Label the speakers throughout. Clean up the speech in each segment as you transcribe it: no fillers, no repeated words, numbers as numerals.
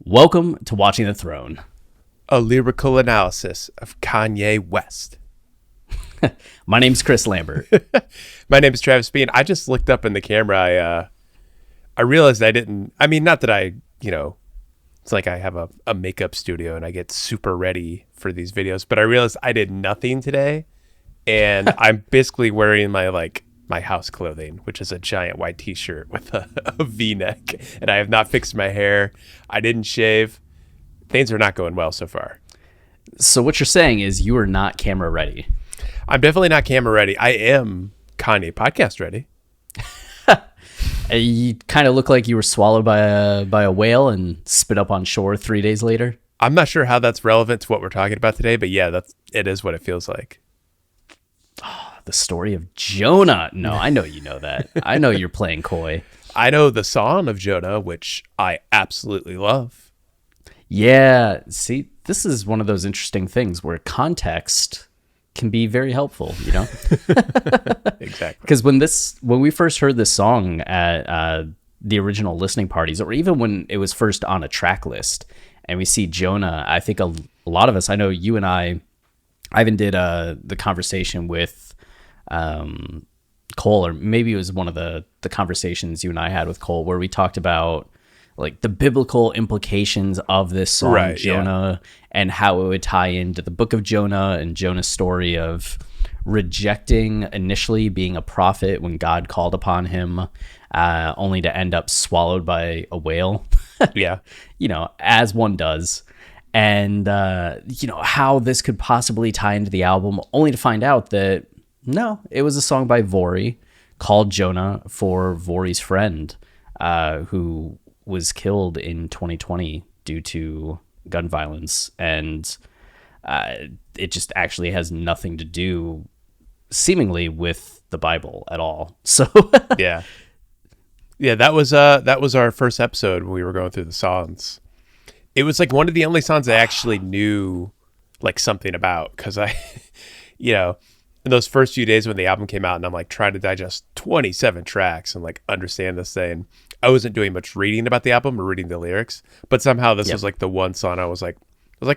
Speaker 1: Welcome to Watching the Throne.
Speaker 2: A lyrical analysis of Kanye West.
Speaker 1: My name's Chris Lambert.
Speaker 2: My name is Travis Bean. I just looked up in the camera. I realized I didn't. I mean, not that it's like I have a makeup studio and I get super ready for these videos, but I realized I did nothing today, and I'm basically wearing my house clothing, which is a giant white t-shirt with a V-neck, and I have not fixed my hair. I didn't shave. Things are not going well so far.
Speaker 1: So what you're saying is you are not camera ready.
Speaker 2: I'm definitely not camera ready. I am Kanye podcast ready.
Speaker 1: You kind of look like you were swallowed by a whale and spit up on shore 3 days later.
Speaker 2: I'm not sure how that's relevant to what we're talking about today, but yeah, it is what it feels like.
Speaker 1: The story of Jonah. No, I know you know that. I know you're playing coy.
Speaker 2: I know the song of Jonah, which I absolutely love.
Speaker 1: Yeah, see, this is one of those interesting things where context can be very helpful, you know?
Speaker 2: Exactly.
Speaker 1: Because when we first heard this song at the original listening parties, or even when it was first on a track list, and we see Jonah, I think a lot of us, I know you and I even did the conversation with Cole, or maybe it was one of the conversations you and I had with Cole, where we talked about like the biblical implications of this song, right, Jonah, and how it would tie into the book of Jonah and Jonah's story of rejecting initially being a prophet when God called upon him, only to end up swallowed by a whale.
Speaker 2: Yeah.
Speaker 1: As one does. And, how this could possibly tie into the album, only to find out that, no, it was a song by Vori called Jonah for Vori's friend, who was killed in 2020 due to gun violence. And it just actually has nothing to do, seemingly, with the Bible at all. So,
Speaker 2: yeah. Yeah, that was our first episode when we were going through the songs. It was like one of the only songs I actually knew like something about, because I, in those first few days when the album came out and I'm like trying to digest 27 tracks and like understand this thing, I wasn't doing much reading about the album or reading the lyrics, but somehow this was like the one song I was like,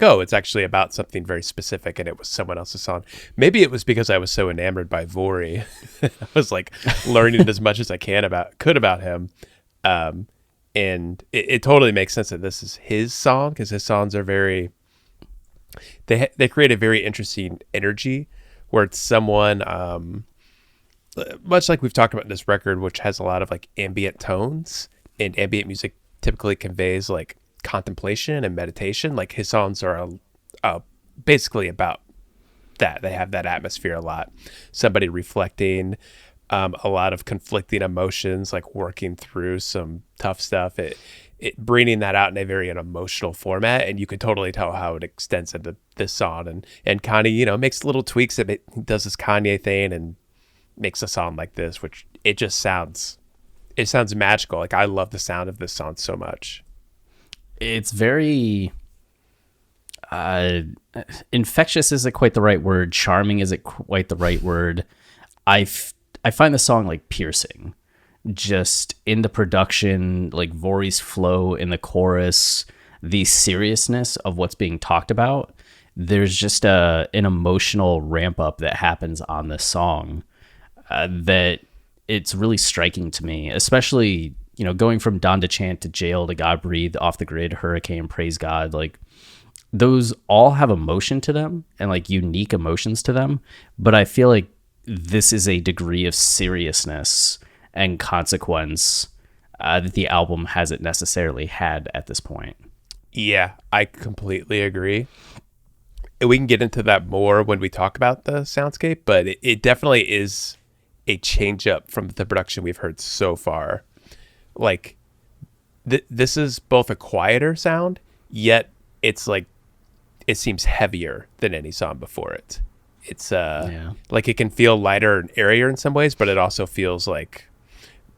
Speaker 2: oh, it's actually about something very specific, and it was someone else's song. Maybe it was because I was so enamored by Vori. I was like learning as much as I could about him. And it totally makes sense that this is his song, because his songs are they create a very interesting energy where it's someone, much like we've talked about in this record, which has a lot of like ambient tones, and ambient music typically conveys like contemplation and meditation. Like his songs are basically about that. They have that atmosphere a lot. Somebody reflecting, a lot of conflicting emotions, like working through some tough stuff. It bringing that out in a very emotional format, and you can totally tell how it extends into this song. And Kanye, makes little tweaks. He does this Kanye thing and makes a song like this, which it sounds magical. Like I love the sound of this song so much.
Speaker 1: It's very infectious isn't quite the right word. Charming isn't quite the right word. I find the song like piercing, just in the production, like Vori's flow in the chorus, the seriousness of what's being talked about. There's just an emotional ramp up that happens on this song that it's really striking to me, especially, going from Donda chant to jail to God breathe, off the grid, hurricane, praise God. Like those all have emotion to them and like unique emotions to them. But I feel like this is a degree of seriousness and consequence that the album hasn't necessarily had at this point.
Speaker 2: Yeah, I completely agree. And we can get into that more when we talk about the soundscape, but it definitely is a change up from the production we've heard so far. Like this is both a quieter sound, yet it's like it seems heavier than any song before it. It's like it can feel lighter and airier in some ways, but it also feels like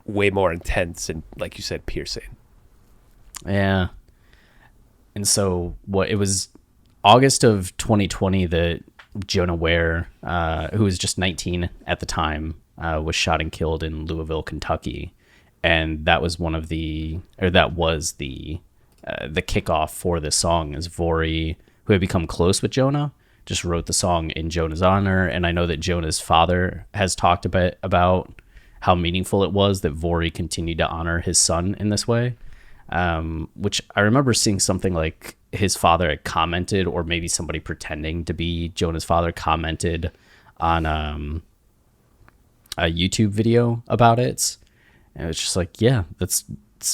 Speaker 2: way more intense and, like you said, piercing.
Speaker 1: Yeah. And so it was August of 2020 that Jonah Ware, who was just 19 at the time, was shot and killed in Louisville, Kentucky. And that was the the kickoff for this song is Vori, who had become close with Jonah, just wrote the song in Jonah's honor. And I know that Jonah's father has talked a bit about how meaningful it was that Vori continued to honor his son in this way. Which I remember seeing something like his father had commented, or maybe somebody pretending to be Jonah's father commented on a YouTube video about it. And it's just like, yeah, it's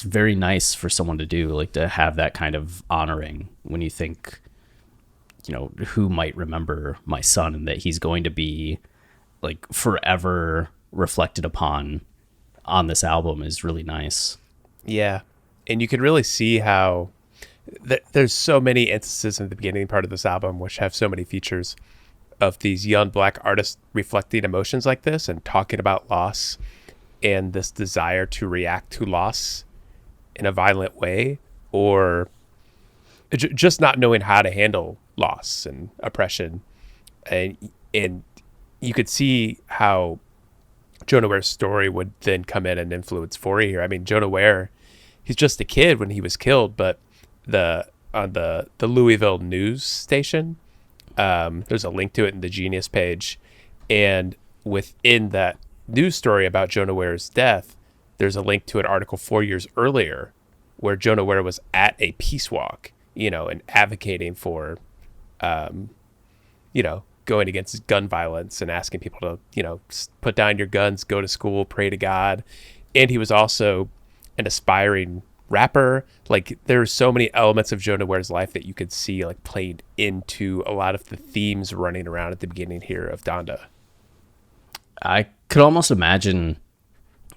Speaker 1: very nice for someone to do, like to have that kind of honoring when you think, you know, who might remember my son, and that he's going to be like forever reflected upon on this album is really nice.
Speaker 2: Yeah. And you can really see how there's so many instances in the beginning part of this album which have so many features of these young Black artists reflecting emotions like this and talking about loss and this desire to react to loss in a violent way, or just not knowing how to handle loss and oppression. And you could see how Jonah Ware's story would then come in and influence Vori here. I mean, Jonah Ware, he's just a kid when he was killed, but on the Louisville news station, there's a link to it in the Genius page, and within that news story about Jonah Ware's death, there's a link to an article 4 years earlier where Jonah Ware was at a peace walk, you know, and advocating for, you know, going against gun violence and asking people to, you know, put down your guns, go to school, pray to God. And he was also an aspiring rapper. Like, there's so many elements of Jonah Ware's life that you could see like played into a lot of the themes running around at the beginning here of Donda.
Speaker 1: I could almost imagine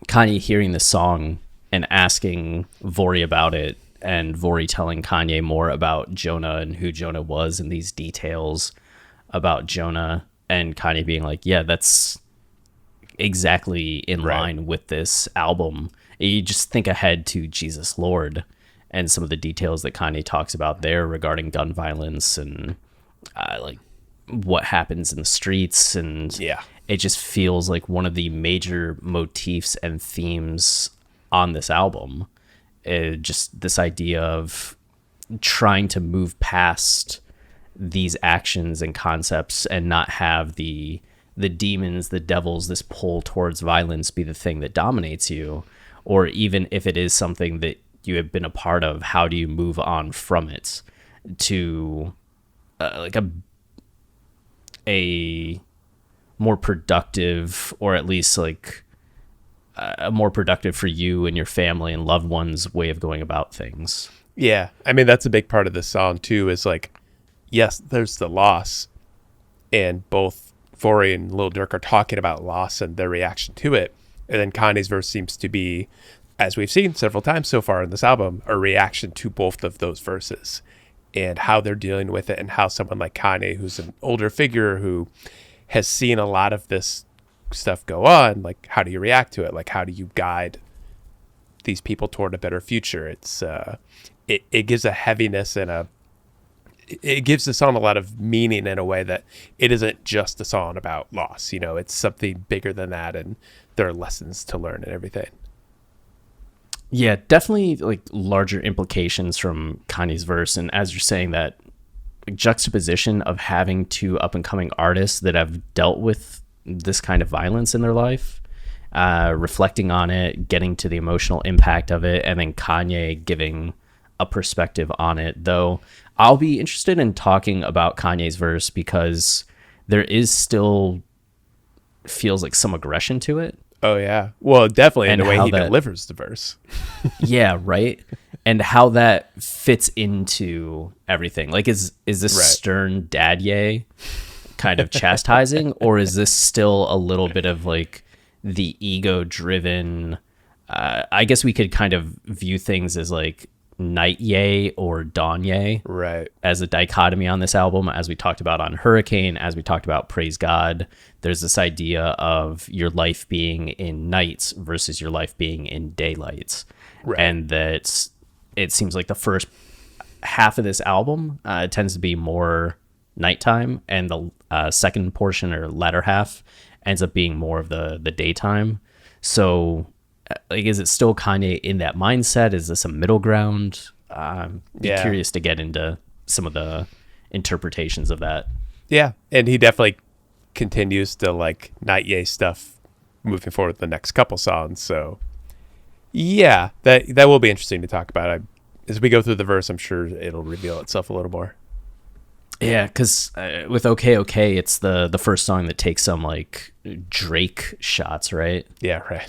Speaker 1: Kanye hearing this song and asking Vori about it, and Vori telling Kanye more about Jonah and who Jonah was and these details about Jonah, and Kanye being like, yeah, that's exactly in line with this album. You just think ahead to Jesus Lord and some of the details that Kanye talks about there regarding gun violence and like what happens in the streets. And it just feels like one of the major motifs and themes on this album. Just this idea of trying to move past these actions and concepts and not have the demons, the devils, this pull towards violence be the thing that dominates you. Or even if it is something that you have been a part of, how do you move on from it to like a more productive, or at least like a more productive for you and your family and loved ones way of going about things.
Speaker 2: Yeah. I mean, that's a big part of this song too, is like, yes, there's the loss, and both Vori and Lil Durk are talking about loss and their reaction to it. And then Kanye's verse seems to be, as we've seen several times so far in this album, a reaction to both of those verses and how they're dealing with it, and how someone like Kanye, who's an older figure who has seen a lot of this stuff go on, like, how do you react to it? Like, how do you guide these people toward a better future? It's it gives a heaviness and it gives the song a lot of meaning in a way that it isn't just a song about loss. You know, it's something bigger than that, and there are lessons to learn and everything.
Speaker 1: Yeah, definitely like larger implications from Kanye's verse. And as you're saying, that juxtaposition of having two up and coming artists that have dealt with this kind of violence in their life, reflecting on it, getting to the emotional impact of it, and then Kanye giving a perspective on it. Though I'll be interested in talking about Kanye's verse because there is still feels like some aggression to it.
Speaker 2: Oh yeah. Well, definitely in
Speaker 1: And
Speaker 2: the way
Speaker 1: how
Speaker 2: he
Speaker 1: that-
Speaker 2: delivers the verse.
Speaker 1: Yeah, right. And how that fits into everything. Like, is this
Speaker 2: Right.
Speaker 1: stern dad yay kind of chastising, or is this still a little bit of like the ego driven? I guess we could kind of view things as like night yay or dawn yay,
Speaker 2: Right.
Speaker 1: as a dichotomy on this album. As we talked about on Hurricane, as we talked about Praise God, there's this idea of your life being in nights versus your life being in daylights.
Speaker 2: Right.
Speaker 1: And that it seems like the first half of this album tends to be more nighttime, and the second portion or latter half ends up being more of the daytime. So like, is it still Kanye in that mindset? Is this a middle ground? Be curious to get into some of the interpretations of that.
Speaker 2: Yeah, and he definitely continues to like not yay stuff moving forward with the next couple songs. So yeah, that will be interesting to talk about. As we go through the verse, I'm sure it'll reveal itself a little more.
Speaker 1: Yeah, because with OK OK, it's the first song that takes some like Drake shots, right?
Speaker 2: Yeah, right.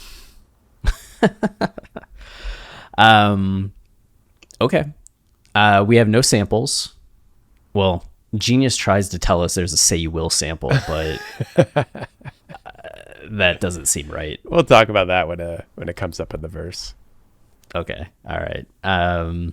Speaker 1: Okay. We have no samples. Well, Genius tries to tell us there's a Say You Will sample, but that doesn't seem right.
Speaker 2: We'll talk about that when it comes up in the verse.
Speaker 1: Okay. All right.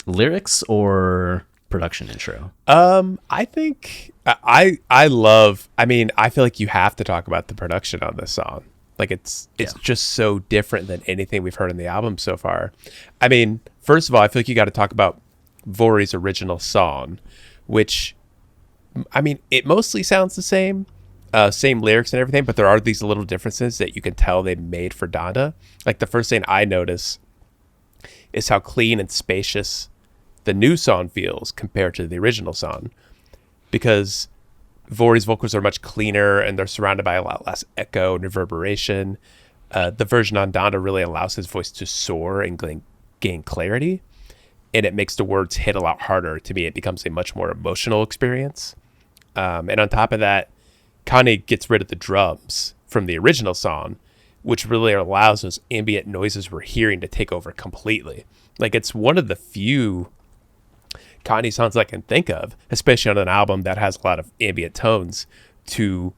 Speaker 1: Lyrics or production intro?
Speaker 2: I think I feel like you have to talk about the production on this song. Like it's just so different than anything we've heard in the album so far. I mean, first of all, I feel like you got to talk about Vori's original song, which, I mean, it mostly sounds the same lyrics and everything, but there are these little differences that you can tell they made for Donda. Like the first thing I notice is how clean and spacious the new song feels compared to the original song, because Vori's vocals are much cleaner and they're surrounded by a lot less echo and reverberation. The version on Donda really allows his voice to soar and gain clarity, and it makes the words hit a lot harder. To me, it becomes a much more emotional experience. And on top of that, Kanye gets rid of the drums from the original song, which really allows those ambient noises we're hearing to take over completely. Like it's one of the few Kanye songs I can think of, especially on an album that has a lot of ambient tones, to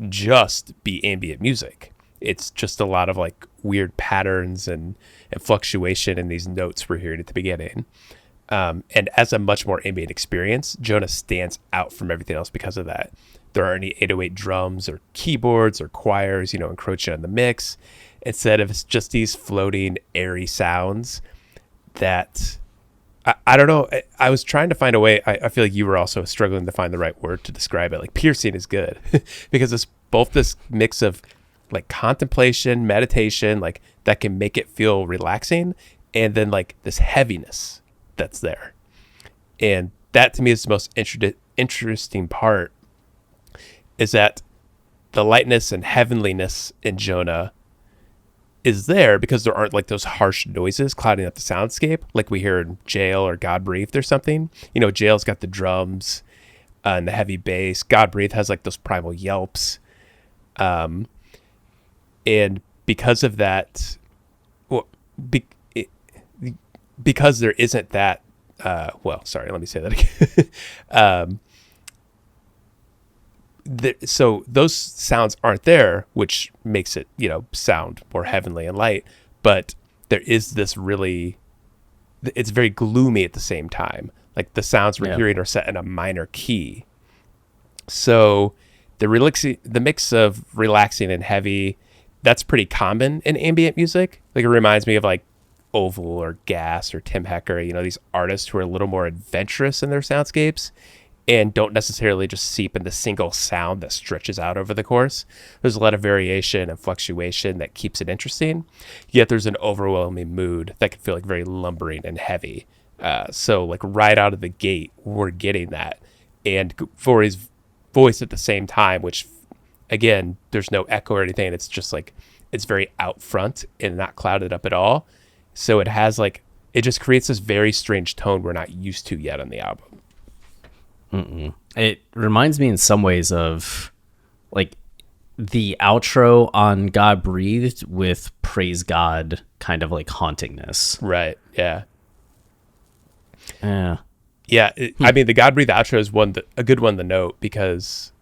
Speaker 2: just be ambient music. It's just a lot of like weird patterns and fluctuation in these notes we're hearing at the beginning. And as a much more ambient experience, Jonah stands out from everything else because of that. There aren't any 808 drums or keyboards or choirs, encroaching on the mix. Instead of it's just these floating, airy sounds that I don't know. I was trying to find a way. I feel like you were also struggling to find the right word to describe it. Like piercing is good because it's both this mix of like contemplation, meditation, like that can make it feel relaxing, and then like this heaviness that's there. And that to me is the most interesting part, is that the lightness and heavenliness in Jonah is there because there aren't like those harsh noises clouding up the soundscape like we hear in Jail or God Breathed or something. Jail's got the drums and the heavy bass. God Breathed has like those primal yelps. And because of that, because there isn't that, sorry, let me say that again. So those sounds aren't there, which makes it, sound more heavenly and light. But there is this it's very gloomy at the same time. Like the sounds we're hearing are set in a minor key. So the mix of relaxing and heavy, that's pretty common in ambient music. Like it reminds me of like Oval or Gas or Tim Hecker, these artists who are a little more adventurous in their soundscapes and don't necessarily just seep into single sound that stretches out over the course. There's a lot of variation and fluctuation that keeps it interesting, yet there's an overwhelming mood that can feel like very lumbering and heavy. So like right out of the gate, we're getting that. And Vori's voice at the same time, which again, there's no echo or anything. It's just like, it's very out front and not clouded up at all. So it has like, it just creates this very strange tone we're not used to yet on the album.
Speaker 1: It reminds me in some ways of like the outro on God Breathed with Praise God kind of like hauntingness.
Speaker 2: Right. Yeah.
Speaker 1: Yeah.
Speaker 2: Yeah. I mean, the God Breathed outro is a good one to note because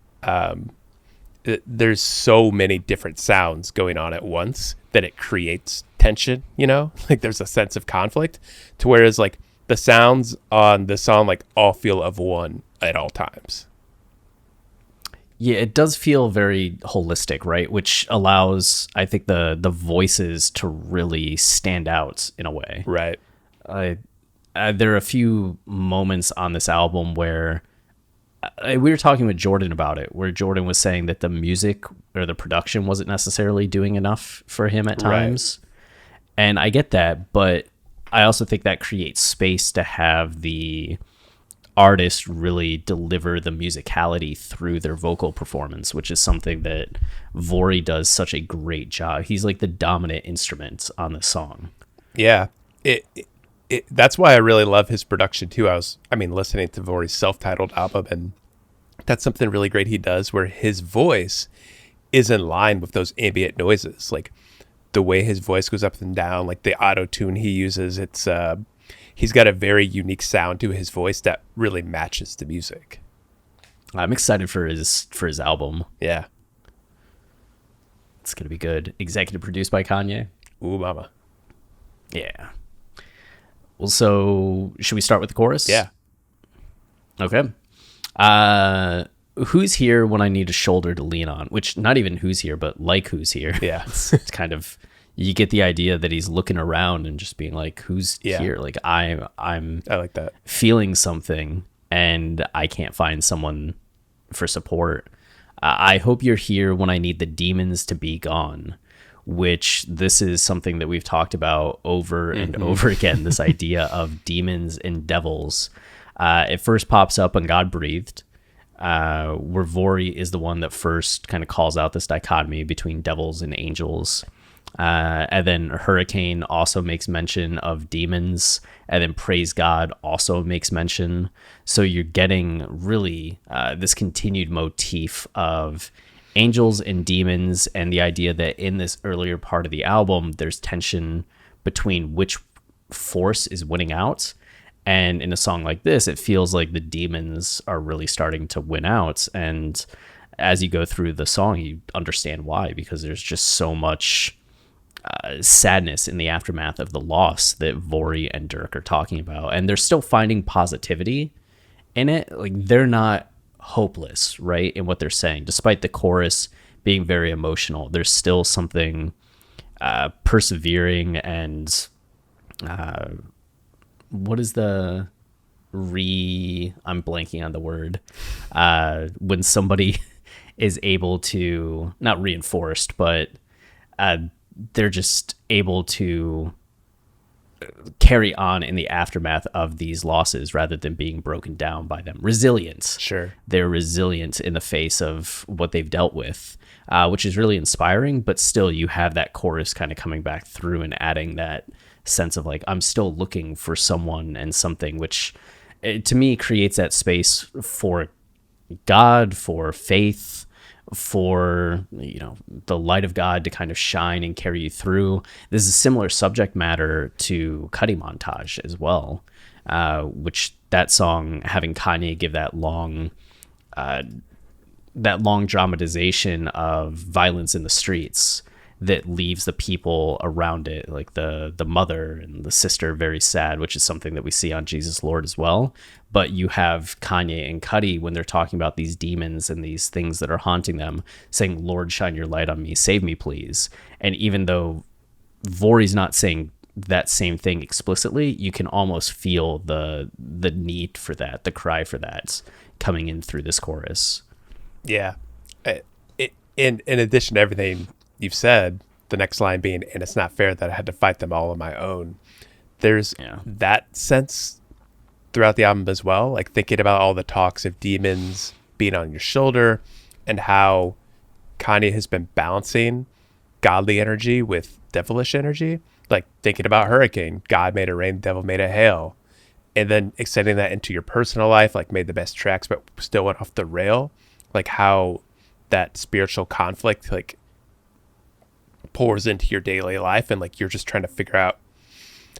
Speaker 2: there's so many different sounds going on at once that it creates tension, like there's a sense of conflict, to whereas like the sounds on the song like all feel of one at all times.
Speaker 1: Yeah, it does feel very holistic, right? Which allows, I think, the voices to really stand out in a way.
Speaker 2: Right.
Speaker 1: There are a few moments on this album where we were talking with Jordan about it, where Jordan was saying that the music or the production wasn't necessarily doing enough for him at times. Right. And I get that, but I also think that creates space to have the artist really deliver the musicality through their vocal performance, which is something that Vori does such a great job. He's like the dominant instrument on the song.
Speaker 2: Yeah, that's why I really love his production too. Listening to Vori's self-titled album, and that's something really great he does, where his voice is in line with those ambient noises, like the way his voice goes up and down, like the auto tune he uses. He's got a very unique sound to his voice that really matches the music.
Speaker 1: I'm excited for his album.
Speaker 2: Yeah,
Speaker 1: it's gonna be good. Executive produced by Kanye.
Speaker 2: Ooh, mama.
Speaker 1: Yeah. Well, so should we start with the chorus?
Speaker 2: Yeah.
Speaker 1: Okay. Who's here when I need a shoulder to lean on? Which, not even who's here, but like who's here.
Speaker 2: Yeah.
Speaker 1: It's kind of, you get the idea that he's looking around and just being like, who's here? Like I
Speaker 2: like that.
Speaker 1: Feeling something and I can't find someone for support. I hope you're here when I need the demons to be gone, which this is something that we've talked about over and over again, this idea of demons and devils. It first pops up on God Breathed, where Vori is the one that first kind of calls out this dichotomy between devils and angels. And then Hurricane also makes mention of demons, and then Praise God also makes mention. So you're getting really this continued motif of angels and demons, and the idea that in this earlier part of the album, there's tension between which force is winning out. And in a song like this, it feels like the demons are really starting to win out. And as you go through the song, you understand why, because there's just so much sadness in the aftermath of the loss that Vori and Dirk are talking about. And they're still finding positivity in it. Like, they're not hopeless, right, in what they're saying. Despite the chorus being very emotional, there's still something persevering and... what is the I'm blanking on the word, when somebody is able to, not reinforced, but they're just able to carry on in the aftermath of these losses rather than being broken down by them. Resilience.
Speaker 2: Sure.
Speaker 1: They're resilient in the face of what they've dealt with, which is really inspiring, but still you have that chorus kind of coming back through and adding that sense of like, I'm still looking for someone and something, which to me creates that space for God, for faith, for, you know, the light of God to kind of shine and carry you through. This is a similar subject matter to Cuddy Montage as well, which that song, having Kanye give that long dramatization of violence in the streets that leaves the people around it, like the mother and the sister, very sad, which is something that we see on Jesus Lord as well. But you have Kanye and Cuddy, when they're talking about these demons and these things that are haunting them, saying, Lord, shine your light on me, save me, please. And even though Vori's not saying that same thing explicitly, you can almost feel the need for that, the cry for that coming in through this chorus.
Speaker 2: Yeah. In addition to everything you've said, the next line being, and it's not fair that I had to fight them all on my own. There's that sense throughout the album as well, like thinking about all the talks of demons being on your shoulder and how Kanye has been balancing godly energy with devilish energy, like thinking about Hurricane, God made it rain, devil made it hail, and then extending that into your personal life, like made the best tracks but still went off the rail, like how that spiritual conflict like pours into your daily life, and like you're just trying to figure out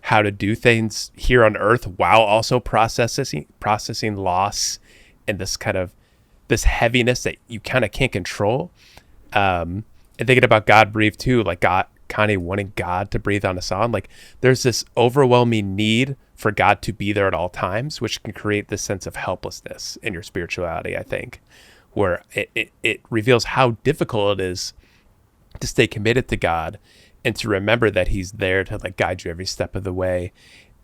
Speaker 2: how to do things here on earth while also processing loss and this heaviness that you kind of can't control. And thinking about God Breathed too, like Kanye wanting God to breathe on a song, like there's this overwhelming need for God to be there at all times, which can create this sense of helplessness in your spirituality, I think, where it reveals how difficult it is to stay committed to God and to remember that he's there to like guide you every step of the way,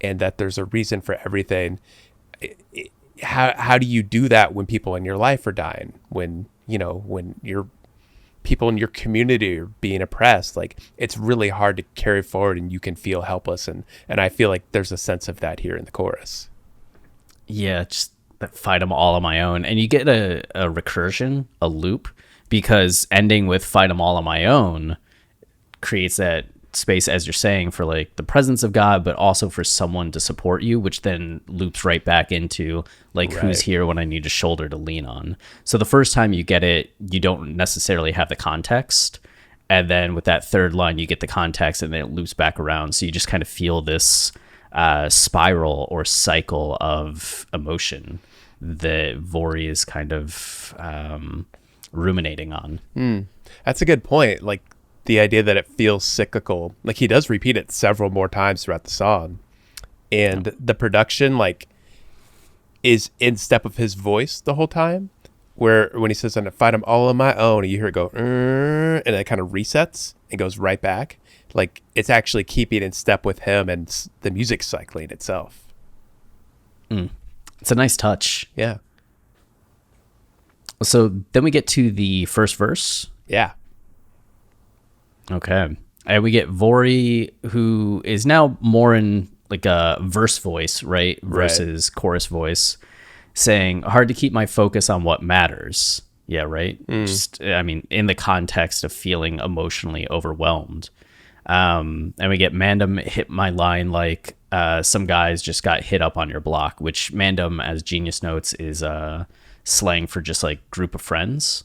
Speaker 2: and that there's a reason for everything. How do you do that when people in your life are dying, when you're people in your community are being oppressed, like it's really hard to carry forward and you can feel helpless. And I feel like there's a sense of that here in the chorus.
Speaker 1: Yeah, just fight them all on my own. And you get a recursion, a loop, because ending with fight them all on my own creates that space, as you're saying, for like the presence of God, but also for someone to support you, which then loops right back into like who's here when I need a shoulder to lean on. So the first time you get it, you don't necessarily have the context, and then with that third line you get the context, and then it loops back around, so you just kind of feel this spiral or cycle of emotion that Vori is kind of ruminating on.
Speaker 2: That's a good point. Like the idea that it feels cyclical. Like he does repeat it several more times throughout the song, and the production like is in step with his voice the whole time, where when he says I'm gonna fight them all on my own, you hear it go and it kind of resets and goes right back. Like it's actually keeping in step with him and the music cycling itself.
Speaker 1: It's a nice touch.
Speaker 2: Yeah.
Speaker 1: So then we get to the first verse.
Speaker 2: Yeah.
Speaker 1: Okay. And we get Vori, who is now more in like a verse voice, right? Versus chorus voice, saying, hard to keep my focus on what matters. Yeah, right? Just, I mean, in the context of feeling emotionally overwhelmed. And we get Mandem hit my line like some guys just got hit up on your block, which Mandem, as Genius notes, is slang for just like group of friends.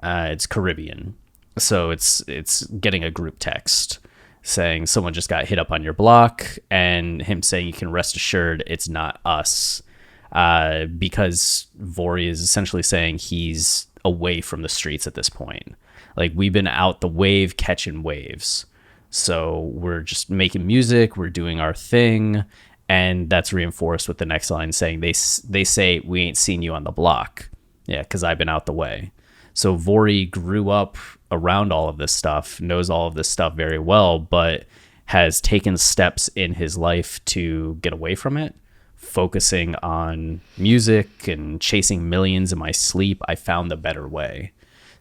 Speaker 1: It's Caribbean. So it's getting a group text saying someone just got hit up on your block, and him saying you can rest assured it's not us, because Vori is essentially saying he's away from the streets at this point. Like we've been out the wave catching waves. So we're just making music, we're doing our thing, and that's reinforced with the next line saying they say we ain't seen you on the block. Yeah, because I've been out the way. So Vori grew up around all of this stuff, knows all of this stuff very well, but has taken steps in his life to get away from it, focusing on music and chasing millions in my sleep. I found the better way.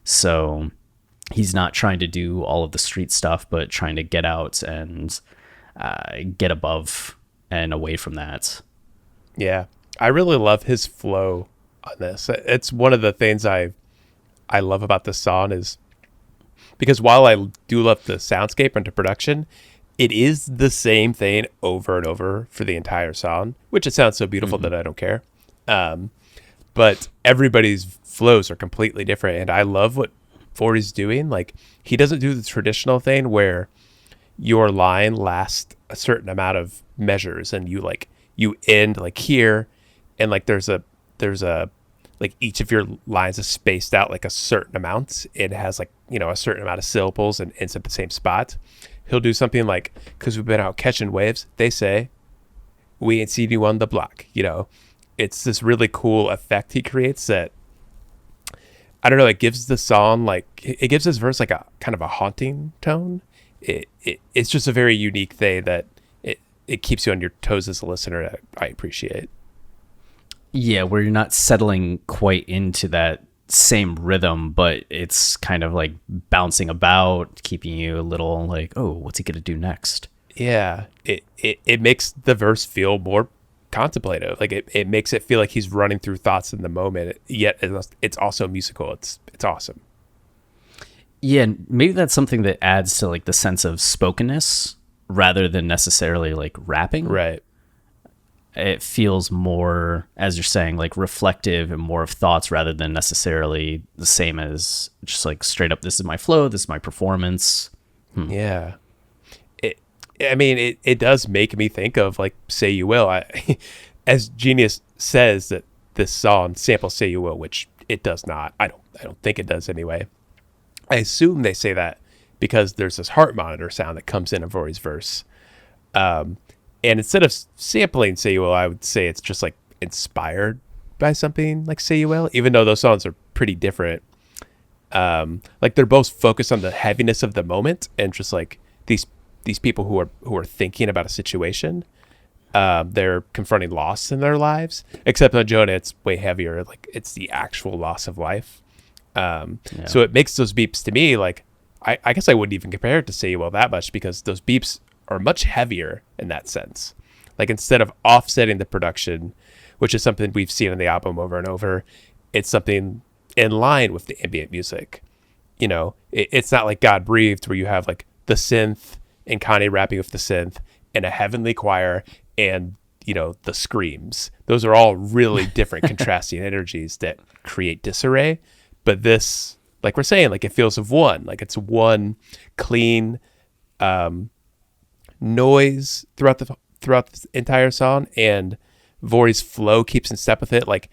Speaker 1: So he's not trying to do all of the street stuff, but trying to get out and get above and away from that.
Speaker 2: Yeah. I really love his flow on this. It's one of the things I love about this song, is because while I do love the soundscape and the production, it is the same thing over and over for the entire song, which it sounds so beautiful that I don't care. But everybody's flows are completely different, and I love what Vori's doing. Like he doesn't do the traditional thing where your line lasts a certain amount of measures and you end like here, and like there's a like each of your lines is spaced out like a certain amount. It has like, you know, a certain amount of syllables and ends at the same spot. He'll do something like, because we've been out catching waves, they say we ain't seen you on the block. You know, it's this really cool effect he creates that, I don't know, it gives the song like, it gives this verse like a kind of a haunting tone. It's just a very unique thing that it keeps you on your toes as a listener that I appreciate.
Speaker 1: Yeah, where you're not settling quite into that same rhythm, but it's kind of like bouncing about, keeping you a little like, oh, what's he going to do next?
Speaker 2: Yeah, it makes the verse feel more contemplative. Like it makes it feel like he's running through thoughts in the moment, yet it's also musical. It's awesome.
Speaker 1: Yeah, and maybe that's something that adds to like the sense of spokenness rather than necessarily like rapping.
Speaker 2: Right.
Speaker 1: It feels more, as you're saying, like reflective and more of thoughts rather than necessarily the same as just like straight up, this is my flow, this is my performance.
Speaker 2: Yeah. It does make me think of like Say You Will. As Genius says that this song samples Say You Will, which it does not. I don't think it does anyway. I assume they say that because there's this heart monitor sound that comes in Vori's verse. And instead of sampling Say You Will, I would say it's just like inspired by something like Say You Will, even though those songs are pretty different. Like they're both focused on the heaviness of the moment and just like these people who are thinking about a situation. They're confronting loss in their lives, except on Jonah, it's way heavier. Like it's the actual loss of life. So it makes those beeps to me like, I guess I wouldn't even compare it to Say You Will that much, because those beeps are much heavier in that sense. Like, instead of offsetting the production, which is something we've seen in the album over and over, it's something in line with the ambient music. You know, it's not like God Breathed, where you have like the synth and Kanye rapping with the synth and a heavenly choir and, you know, the screams. Those are all really different contrasting energies that create disarray. But this, like we're saying, like, it feels of one, like it's one clean noise throughout the entire song, and Vori's flow keeps in step with it. Like,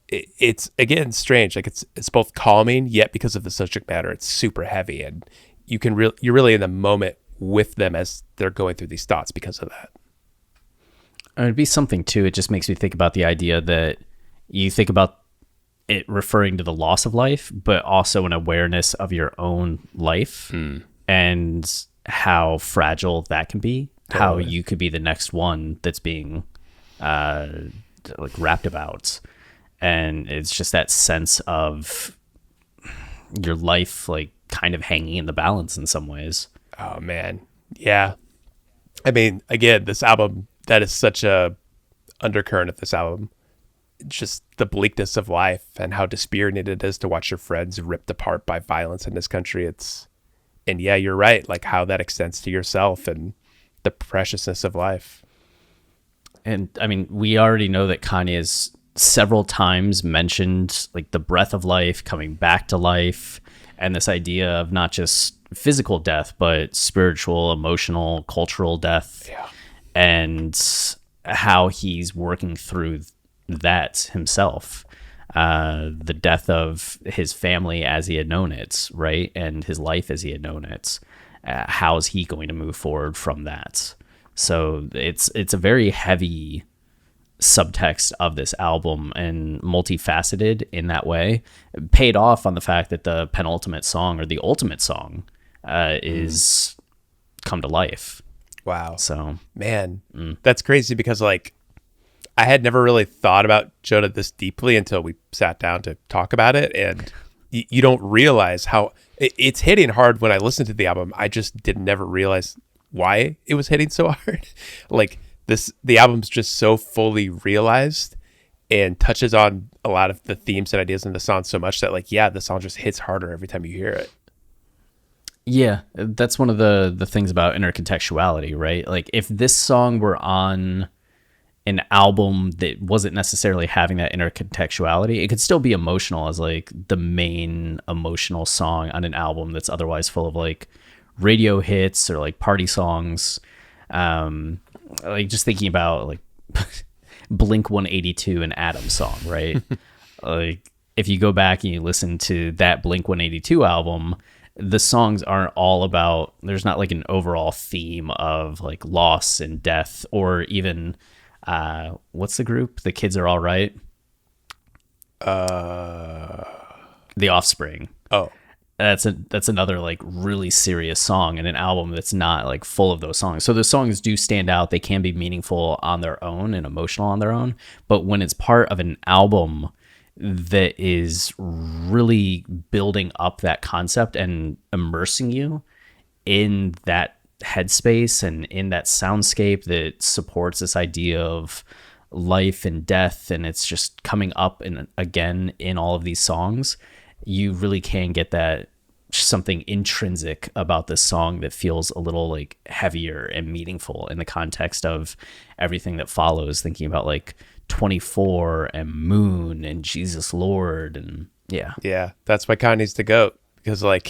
Speaker 2: it's again strange. Like, it's both calming, yet because of the subject matter, it's super heavy, and you're really in the moment with them as they're going through these thoughts because of that.
Speaker 1: It'd be something too. It just makes me think about the idea that you think about it referring to the loss of life, but also an awareness of your own life and how fragile that can be. Totally. How you could be the next one that's being like rapped about. And it's just that sense of your life like kind of hanging in the balance in some ways.
Speaker 2: Oh man. Yeah. I mean, again, this album, that is such a undercurrent of this album. Just the bleakness of life and how dispiriting it is to watch your friends ripped apart by violence in this country. And yeah, you're right. Like, how that extends to yourself and the preciousness of life.
Speaker 1: And I mean, we already know that Kanye has several times mentioned like the breath of life, coming back to life, and this idea of not just physical death, but spiritual, emotional, cultural death.
Speaker 2: Yeah.
Speaker 1: And how he's working through that himself. The death of his family as he had known it, right? And his life as he had known it. How is he going to move forward from that? So it's a very heavy subtext of this album and multifaceted in that way. Paid off on the fact that the penultimate song, or the ultimate song, is Come to Life.
Speaker 2: Wow.
Speaker 1: So,
Speaker 2: man, that's crazy, because like, I had never really thought about Jonah this deeply until we sat down to talk about it. And you don't realize how it's hitting hard. When I listened to the album, I just never realize why it was hitting so hard. Like, the album's just so fully realized and touches on a lot of the themes and ideas in the song so much that, like, yeah, the song just hits harder every time you hear it.
Speaker 1: Yeah, that's one of the things about intercontextuality, right? Like, if this song were on an album that wasn't necessarily having that intercontextuality, it could still be emotional as like the main emotional song on an album that's otherwise full of like radio hits or like party songs. Like, just thinking about like Blink 182 and Adam song, right? Like, if you go back and you listen to that Blink 182 album, the songs aren't all about, there's not like an overall theme of like loss and death, or even what's the group? The Kids Are All Right. The Offspring.
Speaker 2: Oh,
Speaker 1: that's another like really serious song in an album that's not like full of those songs. So the songs do stand out. They can be meaningful on their own and emotional on their own. But when it's part of an album that is really building up that concept and immersing you in that headspace and in that soundscape that supports this idea of life and death, and it's just coming up and again in all of these songs, you really can get that something intrinsic about this song that feels a little like heavier and meaningful in the context of everything that follows, thinking about like 24 and Moon and Jesus Lord. And yeah,
Speaker 2: that's why Kanye's the GOAT, because like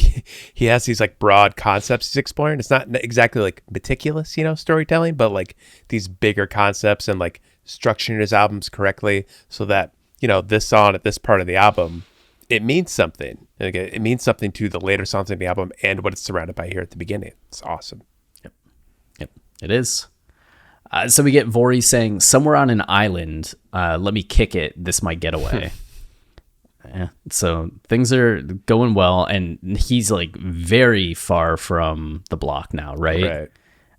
Speaker 2: he has these like broad concepts he's exploring. It's not exactly like meticulous, storytelling, but like these bigger concepts, and like structuring his albums correctly so that, this song at this part of the album, it means something. Like, it means something to the later songs in the album and what it's surrounded by here at the beginning. It's awesome.
Speaker 1: Yep, it is. So we get Vori saying, "Somewhere on an island, let me kick it, this my getaway." Yeah, so things are going well, and he's like very far from the block now, right?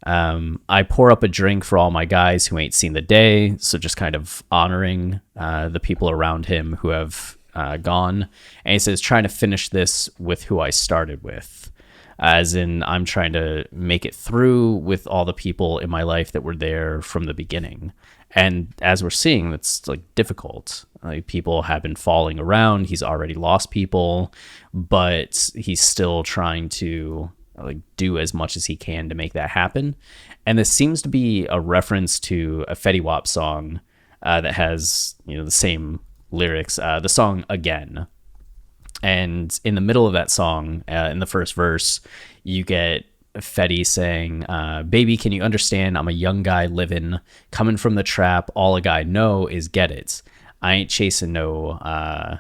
Speaker 1: I pour up a drink for all my guys who ain't seen the day, so just kind of honoring the people around him who have gone. And he says, trying to finish this with who I started with. As in, I'm trying to make it through with all the people in my life that were there from the beginning. And as we're seeing, that's like difficult. Like, people have been falling around. He's already lost people, but he's still trying to like do as much as he can to make that happen. And this seems to be a reference to a Fetty Wap song that has, the same lyrics, the song Again. And in the middle of that song, in the first verse, you get Fetty saying, baby, can you understand? I'm a young guy living, coming from the trap. All a guy know is get it. I ain't chasing no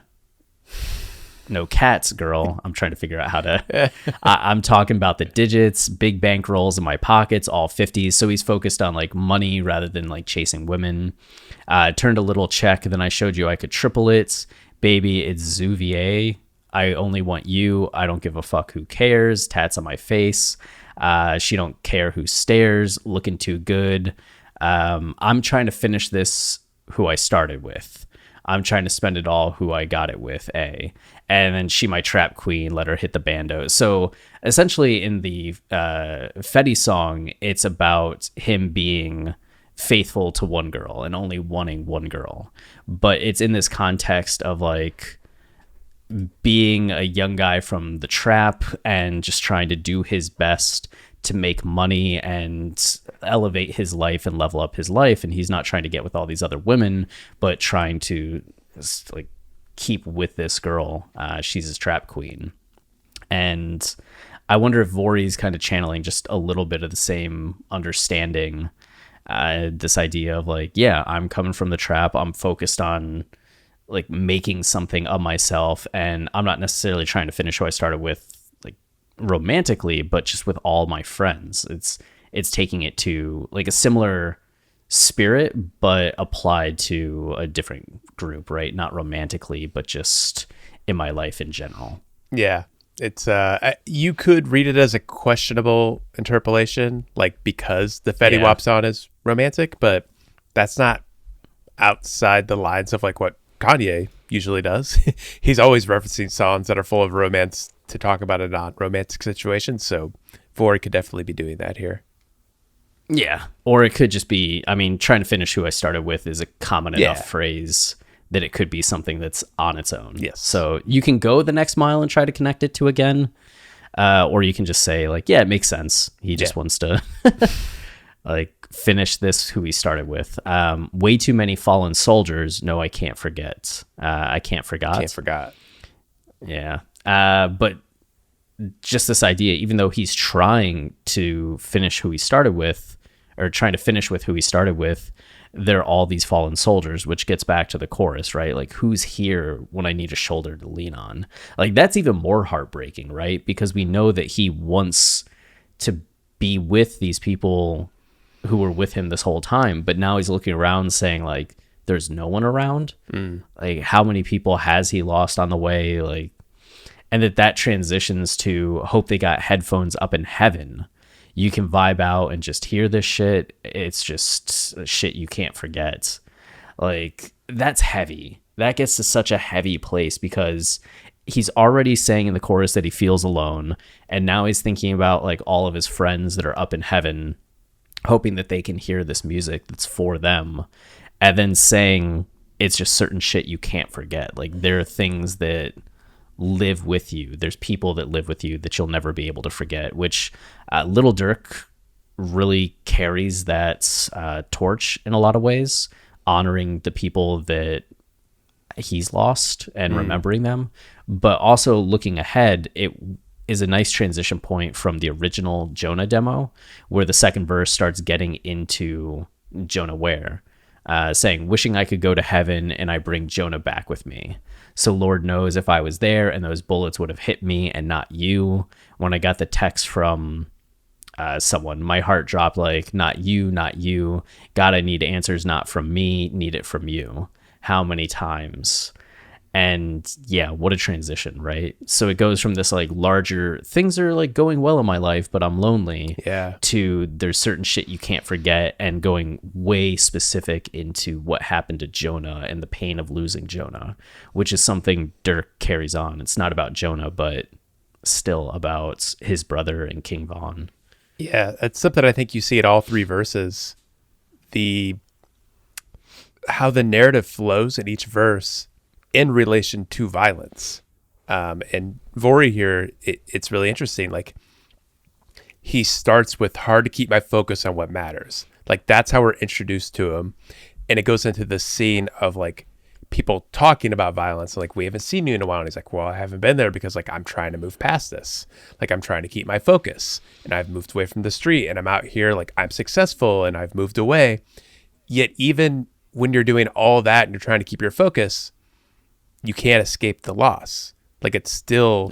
Speaker 1: cats, girl. I'm trying to figure out how to. I'm talking about the digits, big bank rolls in my pockets, all 50s. So he's focused on like money rather than like chasing women. Turned a little check, then I showed you I could triple it. Baby, it's Zuvier. I only want you. I don't give a fuck who cares. Tats on my face. She don't care who stares. Looking too good. I'm trying to finish this who I started with. I'm trying to spend it all who I got it with, and then she my trap queen, let her hit the bando. So essentially in the Fetty song, it's about him being faithful to one girl and only wanting one girl. But it's in this context of like being a young guy from the trap and just trying to do his best to make money and elevate his life and level up his life. And he's not trying to get with all these other women, but trying to like keep with this girl. She's his trap queen. And I wonder if Vori's kind of channeling just a little bit of the same understanding, this idea of like, yeah, I'm coming from the trap. I'm focused on like making something of myself, and I'm not necessarily trying to finish who I started with like romantically, but just with all my friends. It's taking it to like a similar spirit, but applied to a different group, right? Not romantically, but just in my life in general.
Speaker 2: Yeah. It's you could read it as a questionable interpolation, like because the Fetty Wap song is romantic, but that's not outside the lines of like what Kanye usually does. He's always referencing songs that are full of romance to talk about a non-romantic situation. So Vori could definitely be doing that here.
Speaker 1: Yeah. Or it could just be, I mean, trying to finish who I started with is a common enough phrase that it could be something that's on its own.
Speaker 2: Yes.
Speaker 1: So you can go the next mile and try to connect it to Again. Or you can just say like, yeah, it makes sense. He just wants to like finish this who he started with. Way too many fallen soldiers. No, I can't forget. I can't forgot.
Speaker 2: Can't forgot.
Speaker 1: Yeah. But just this idea, even though he's trying to finish who he started with, or trying to finish with who he started with, there are all these fallen soldiers, which gets back to the chorus, right? Like, who's here when I need a shoulder to lean on? Like, that's even more heartbreaking, right? Because we know that he wants to be with these people who were with him this whole time, but now he's looking around saying like, there's no one around. Like, how many people has he lost on the way? Like, and that transitions to hope they got headphones up in heaven. You can vibe out and just hear this shit. It's just shit you can't forget. Like, that's heavy. That gets to such a heavy place because he's already saying in the chorus that he feels alone. And now he's thinking about like all of his friends that are up in heaven, hoping that they can hear this music that's for them. And then saying it's just certain shit you can't forget. Like, there are things that live with you. There's people that live with you that you'll never be able to forget, which Lil Durk really carries that torch in a lot of ways, honoring the people that he's lost and remembering them, but also looking ahead. It is a nice transition point from the original Jonah demo, where the second verse starts getting into Jonah Ware, saying, wishing I could go to heaven and I bring Jonah back with me. So Lord knows if I was there and those bullets would have hit me and not you. When I got the text from someone, my heart dropped like, not you, not you. God, I need answers, not from me, need it from you. How many times? And yeah, what a transition, right? So it goes from this like larger things are like going well in my life, but I'm lonely,
Speaker 2: Yeah.
Speaker 1: to there's certain shit you can't forget, and going way specific into what happened to Jonah and the pain of losing Jonah, which is something Dirk carries on. It's not about Jonah, but still about his brother and King Von.
Speaker 2: Yeah, it's something I think you see at all three verses. How the narrative flows in each verse in relation to violence. And Vori here, it's really interesting. Like, he starts with hard to keep my focus on what matters. Like, that's how we're introduced to him. And it goes into the scene of like people talking about violence. Like, we haven't seen you in a while. And he's like, well, I haven't been there because like I'm trying to move past this. Like, I'm trying to keep my focus. And I've moved away from the street, and I'm out here, like, I'm successful and I've moved away. Yet even when you're doing all that and you're trying to keep your focus, you can't escape the loss. Like, it's still,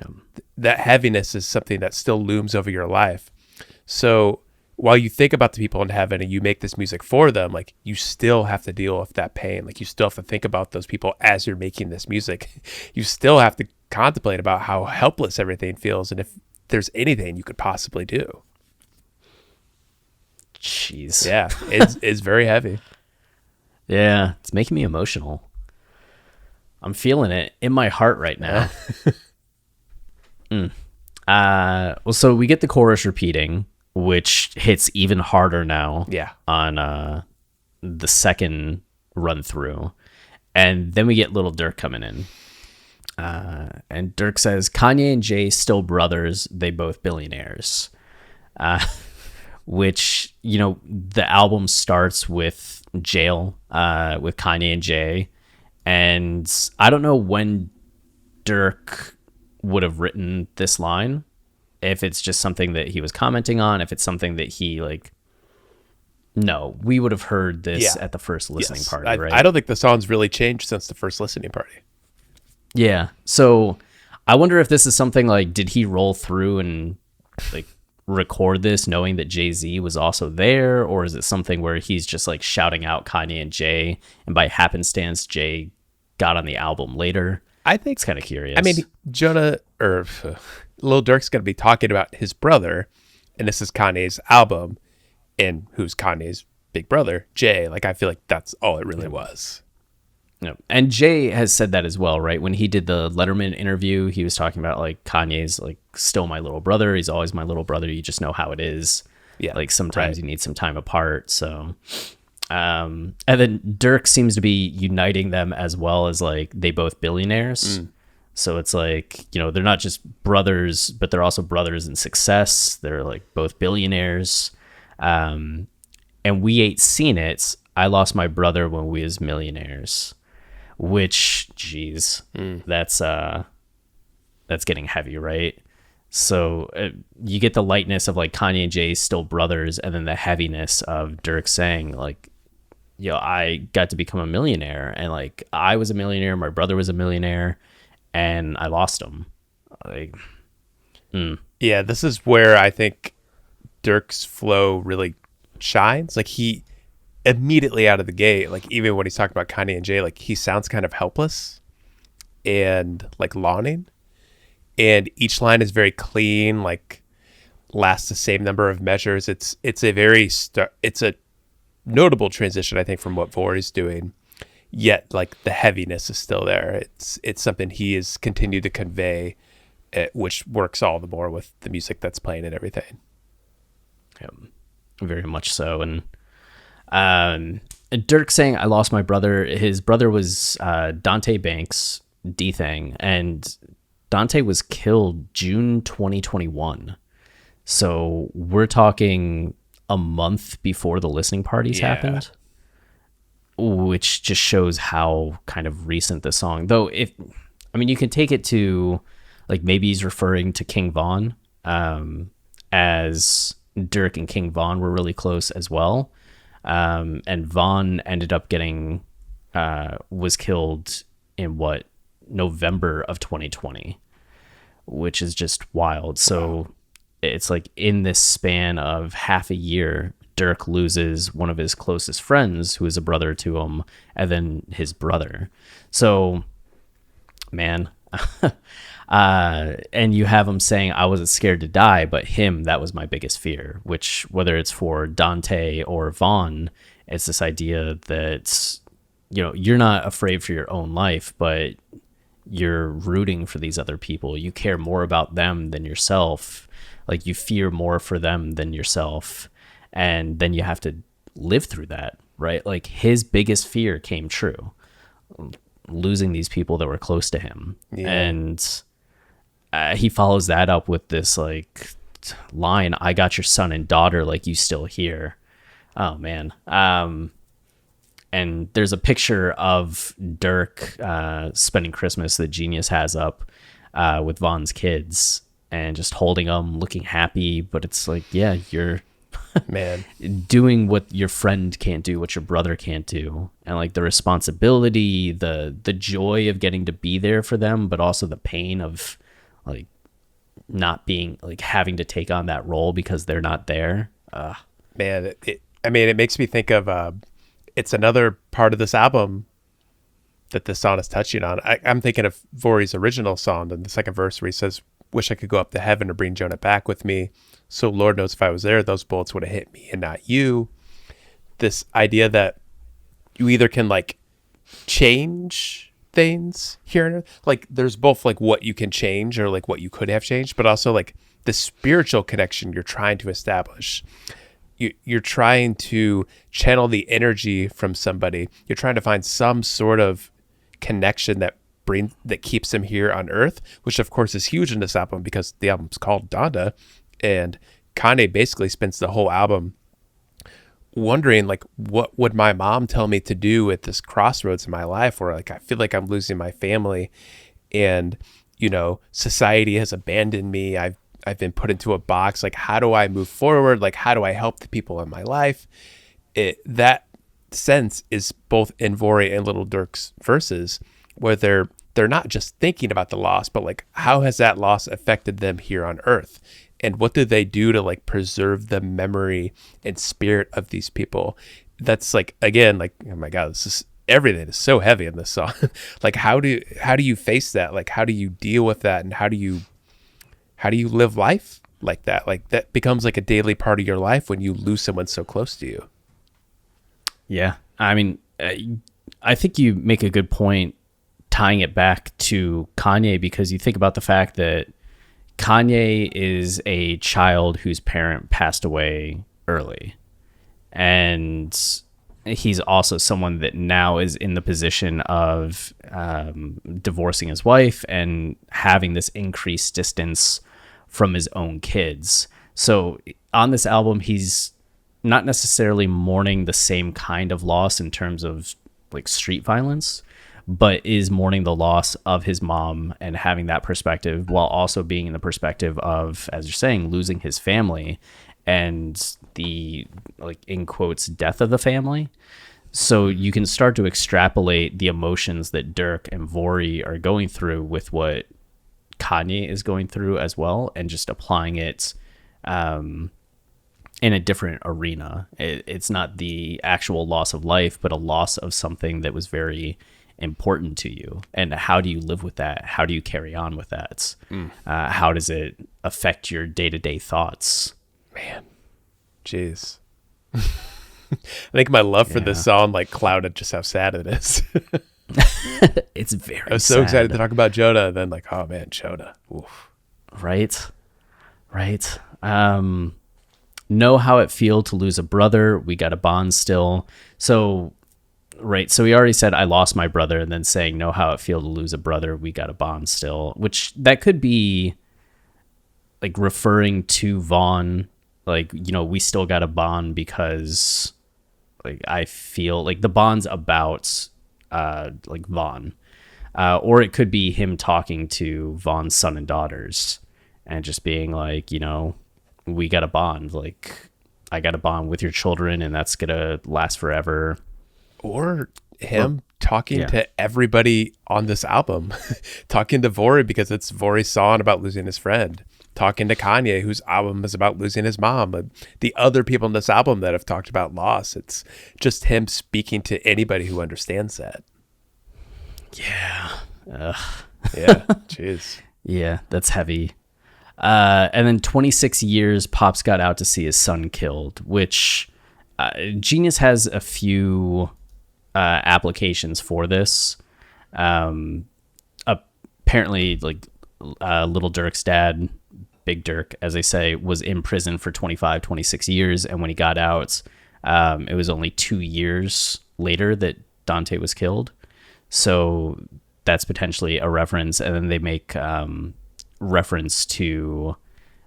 Speaker 2: that heaviness is something that still looms over your life. So while you think about the people in heaven and you make this music for them, like, you still have to deal with that pain. Like, you still have to think about those people as you're making this music. You still have to contemplate about how helpless everything feels and if there's anything you could possibly do.
Speaker 1: Jeez.
Speaker 2: Yeah, it's very heavy.
Speaker 1: Yeah, it's making me emotional. I'm feeling it in my heart right now. Well, so we get the chorus repeating, which hits even harder now.
Speaker 2: Yeah.
Speaker 1: On the second run through, and then we get little Dirk coming in, and Dirk says, "Kanye and Jay still brothers. They both billionaires." Which, you know, the album starts with Jail, with Kanye and Jay. And I don't know when Dirk would have written this line, if it's just something that he was commenting on, if it's something that he like, no, we would have heard this at the first listening party, right?
Speaker 2: I don't think the song's really changed since the first listening party.
Speaker 1: Yeah. So I wonder if this is something like, did he roll through and like record this knowing that Jay-Z was also there, or is it something where he's just like shouting out Kanye and Jay, and by happenstance Jay got on the album later?
Speaker 2: I think
Speaker 1: it's kind of curious.
Speaker 2: I mean, Jonah or Lil Durk's going to be talking about his brother, and this is Kanye's album, and who's Kanye's big brother, Jay. Like, I feel like that's all it really was.
Speaker 1: No. And Jay has said that as well, right? When he did the Letterman interview, he was talking about like, Kanye's like still my little brother. He's always my little brother. You just know how it is. Yeah. Like, sometimes you need some time apart. So, and then Dirk seems to be uniting them as well, as like they both billionaires. So it's like, you know, they're not just brothers, but they're also brothers in success. They're like both billionaires. And we ain't seen it. I lost my brother when we was millionaires. Which, geez, that's getting heavy, right? So you get the lightness of like Kanye and Jay still brothers, and then the heaviness of Dirk saying like, yo, I got to become a millionaire, and like I was a millionaire, my brother was a millionaire, and I lost him. Like,
Speaker 2: yeah, this is where I think Dirk's flow really shines. Like, he immediately out of the gate, like even when he's talking about Kanye and Jay, like he sounds kind of helpless and like longing, and each line is very clean, like lasts the same number of measures. It's a notable transition, I think, from what Vori's doing, yet like the heaviness is still there. It's something he has continued to convey, which works all the more with the music that's playing and everything.
Speaker 1: Very much so. And Dirk saying, I lost my brother. His brother was Dante Banks, D-Thang, and Dante was killed June 2021. So we're talking a month before the listening parties happened, which just shows how kind of recent the song, though. You can take it to like, maybe he's referring to King Von, as Dirk and King Von were really close as well. And Von ended up was killed in November of 2020, which is just wild. So it's like in this span of half a year, Dirk loses one of his closest friends who is a brother to him, and then his brother. So Man. And you have him saying, I wasn't scared to die, but him, that was my biggest fear, which, whether it's for Dante or Vaughn, it's this idea that, you're not afraid for your own life, but you're rooting for these other people. You care more about them than yourself. Like, you fear more for them than yourself. And then you have to live through that, right? Like, his biggest fear came true, losing these people that were close to him. Yeah. And he follows that up with this like line, I got your son and daughter, like you still here. Oh man. And there's a picture of Dirk spending Christmas that Genius has up with Vaughn's kids and just holding them, looking happy. But it's like, yeah, you're
Speaker 2: man
Speaker 1: doing what your friend can't do, what your brother can't do. And like the responsibility, the joy of getting to be there for them, but also the pain of like not being, like having to take on that role because they're not there.
Speaker 2: Man, it makes me think of it's another part of this album that this song is touching on. I'm thinking of Vori's original song in the second verse where he says, wish I could go up to heaven to bring Jonah back with me. So Lord knows if I was there, those bullets would have hit me and not you. This idea that you either can like change things here and there. Like there's both like what you can change or like what you could have changed, but also like the spiritual connection you're trying to establish. You're trying to channel the energy from somebody. You're trying to find some sort of connection that keeps them here on earth, which of course is huge in this album because the album's called Donda, and Kanye basically spends the whole album wondering like, what would my mom tell me to do at this crossroads in my life where like I feel like I'm losing my family and society has abandoned me. I've been put into a box. Like, how do I move forward? Like, how do I help the people in my life? That sense is both in Vori and Little Dirk's verses, where they're not just thinking about the loss, but like, how has that loss affected them here on earth? And what do they do to like preserve the memory and spirit of these people? That's like, again, like, oh my God, everything is so heavy in this song. Like, how do you face that? Like, how do you deal with that? And how do you live life like that? Like that becomes like a daily part of your life when you lose someone so close to you.
Speaker 1: Yeah. I mean, I think you make a good point tying it back to Kanye, because you think about the fact that Kanye is a child whose parent passed away early. And he's also someone that now is in the position of divorcing his wife and having this increased distance from his own kids. So on this album, he's not necessarily mourning the same kind of loss in terms of like street violence, but is mourning the loss of his mom and having that perspective while also being in the perspective of, as you're saying, losing his family and the, like, in quotes, death of the family. So you can start to extrapolate the emotions that Dirk and Vori are going through with what Kanye is going through as well, and just applying it in a different arena. It's not the actual loss of life, but a loss of something that was very important to you. And how do you live with that? How do you carry on with that? How does it affect your day-to-day thoughts?
Speaker 2: Man, jeez. I think my love for this song like clouded just how sad it is.
Speaker 1: It's very
Speaker 2: I was so excited to talk about Jonah, and then like, oh man, Jonah. Oof.
Speaker 1: Right. Know how it feel to lose a brother. We got a bond still. So we already said I lost my brother, and then saying know how it feel to lose a brother. We got a bond still, which that could be like referring to Vaughn. Like, we still got a bond because like I feel like the bond's about like Vaughn, or it could be him talking to Vaughn's son and daughters and just being like, we got a bond. Like, I got a bond with your children, and that's gonna last forever.
Speaker 2: Or him talking to everybody on this album, talking to Vori because it's Vori's song about losing his friend, talking to Kanye, whose album is about losing his mom, and the other people in this album that have talked about loss. It's just him speaking to anybody who understands that.
Speaker 1: Yeah.
Speaker 2: Yeah. Jeez.
Speaker 1: Yeah, that's heavy. And then 26 years, Pops got out to see his son killed, which Genius has a few applications for this. Apparently, like Little Dirk's dad, Big Dirk, as they say, was in prison for 26 years. And when he got out, it was only 2 years later that Dante was killed. So that's potentially a reference. And then they make reference to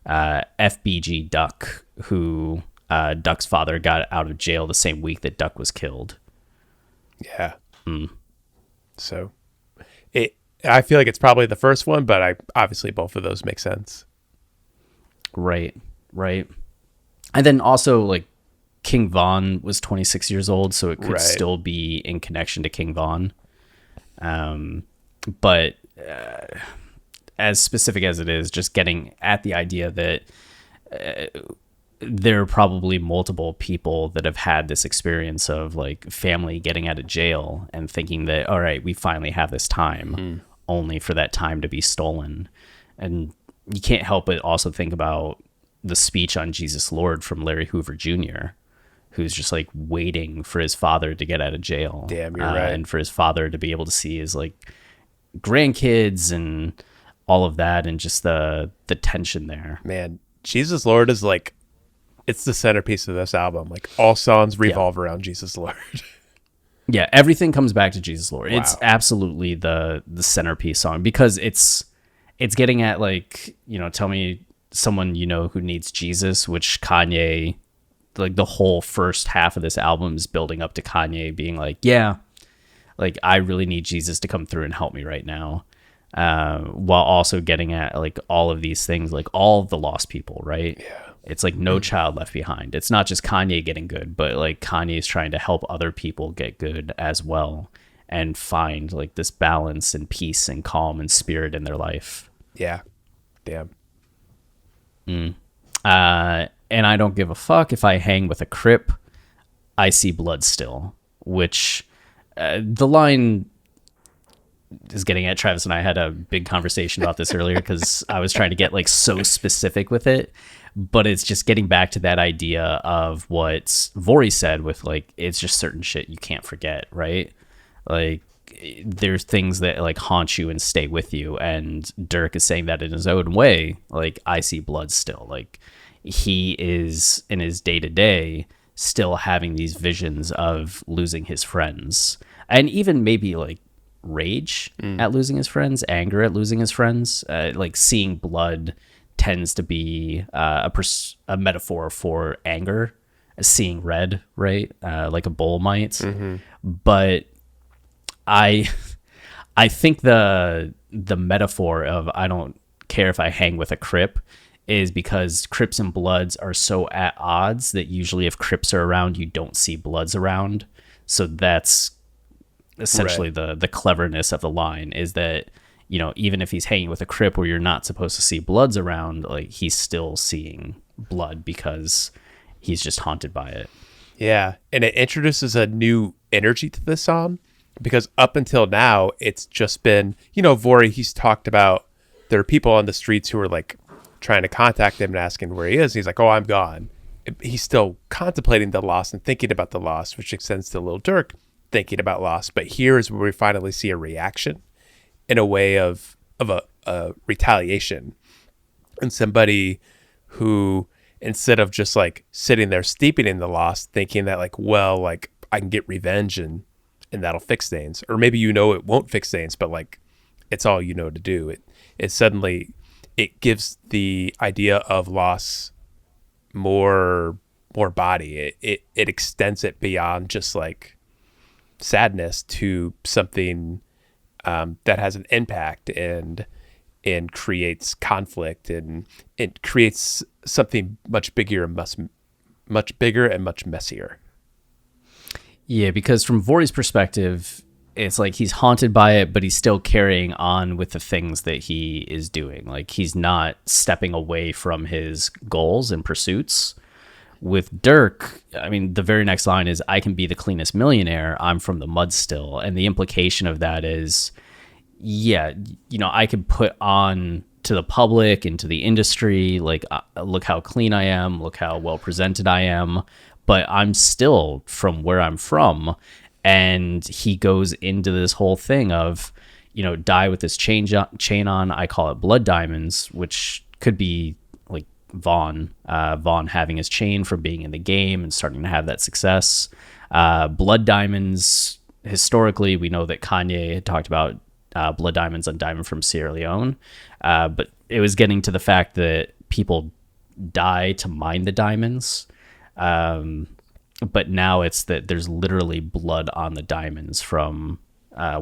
Speaker 1: FBG Duck, who Duck's father got out of jail the same week that Duck was killed.
Speaker 2: Yeah. So I feel like it's probably the first one, but obviously both of those make sense.
Speaker 1: Right. And then also, like, King Von was 26 years old, so it could still be in connection to King Von. But as specific as it is, just getting at the idea that there are probably multiple people that have had this experience of, like, family getting out of jail and thinking that, all right, we finally have this time, only for that time to be stolen. And you can't help but also think about the speech on Jesus Lord from Larry Hoover Jr., who's just, like, waiting for his father to get out of jail.
Speaker 2: Damn, you're right.
Speaker 1: And for his father to be able to see his, like, grandkids and all of that, and just the tension there.
Speaker 2: Man, Jesus Lord is, like, it's the centerpiece of this album. Like, all songs revolve around Jesus Lord.
Speaker 1: Yeah, everything comes back to Jesus Lord.
Speaker 2: Wow.
Speaker 1: It's absolutely the centerpiece song, because it's getting at, like, you know, tell me someone you know who needs Jesus, which Kanye, like, the whole first half of this album is building up to Kanye being like, yeah, like, I really need Jesus to come through and help me right now. While also getting at, like, all of these things, like all of the lost people, right?
Speaker 2: Yeah.
Speaker 1: It's like no child left behind. It's not just Kanye getting good, but, like, Kanye is trying to help other people get good as well and find, like, this balance and peace and calm and spirit in their life.
Speaker 2: Yeah. Damn.
Speaker 1: And I don't give a fuck if I hang with a Crip. I see blood still, which the line is getting at. Travis and I had a big conversation about this earlier because I was trying to get, like, so specific with it, but it's just getting back to that idea of what Vori said with, like, it's just certain shit you can't forget, right? Like, there's things that, like, haunt you and stay with you, and Dirk is saying that in his own way. Like, I see blood still. Like, he is in his day-to-day still having these visions of losing his friends, and even maybe, like, rage at losing his friends, anger at losing his friends. Like, seeing blood tends to be a metaphor for anger, seeing red, right? Like a bull might. But I think the metaphor of I don't care if I hang with a Crip is because Crips and Bloods are so at odds that usually if Crips are around, you don't see Bloods around. So that's essentially the cleverness of the line, is that, you know, even if he's hanging with a Crip where you're not supposed to see Bloods around, like, he's still seeing blood because he's just haunted by it.
Speaker 2: Yeah. And it introduces a new energy to this song, because up until now, it's just been, you know, Vori, he's talked about there are people on the streets who are, like, trying to contact him and asking where he is. He's like, oh, I'm gone. He's still contemplating the loss and thinking about the loss, which extends to Lil Durk thinking about loss. But here is where we finally see a reaction in a way of a retaliation, and somebody who, instead of just, like, sitting there steeping in the loss, thinking that, like, well, like, I can get revenge and that'll fix things, or maybe, you know, it won't fix things, but, like, it's all you know to do. It suddenly, it gives the idea of loss more body. It extends it beyond just, like, sadness to something that has an impact and creates conflict, and it creates something much bigger and much messier.
Speaker 1: Yeah, because from Vori's perspective, it's like he's haunted by it, but he's still carrying on with the things that he is doing. Like, he's not stepping away from his goals and pursuits. With Dirk, I mean, the very next line is, I can be the cleanest millionaire, I'm from the mud still. And the implication of that is, yeah, I could put on to the public and to the industry, like, look how clean I am, look how well presented I am, but I'm still from where I'm from. And he goes into this whole thing of, die with this chain on. I call it blood diamonds, which could be like Vaughn having his chain from being in the game and starting to have that success. Blood diamonds, historically, we know that Kanye had talked about blood diamonds on Diamond from Sierra Leone, but it was getting to the fact that people die to mine the diamonds. But now it's that there's literally blood on the diamonds from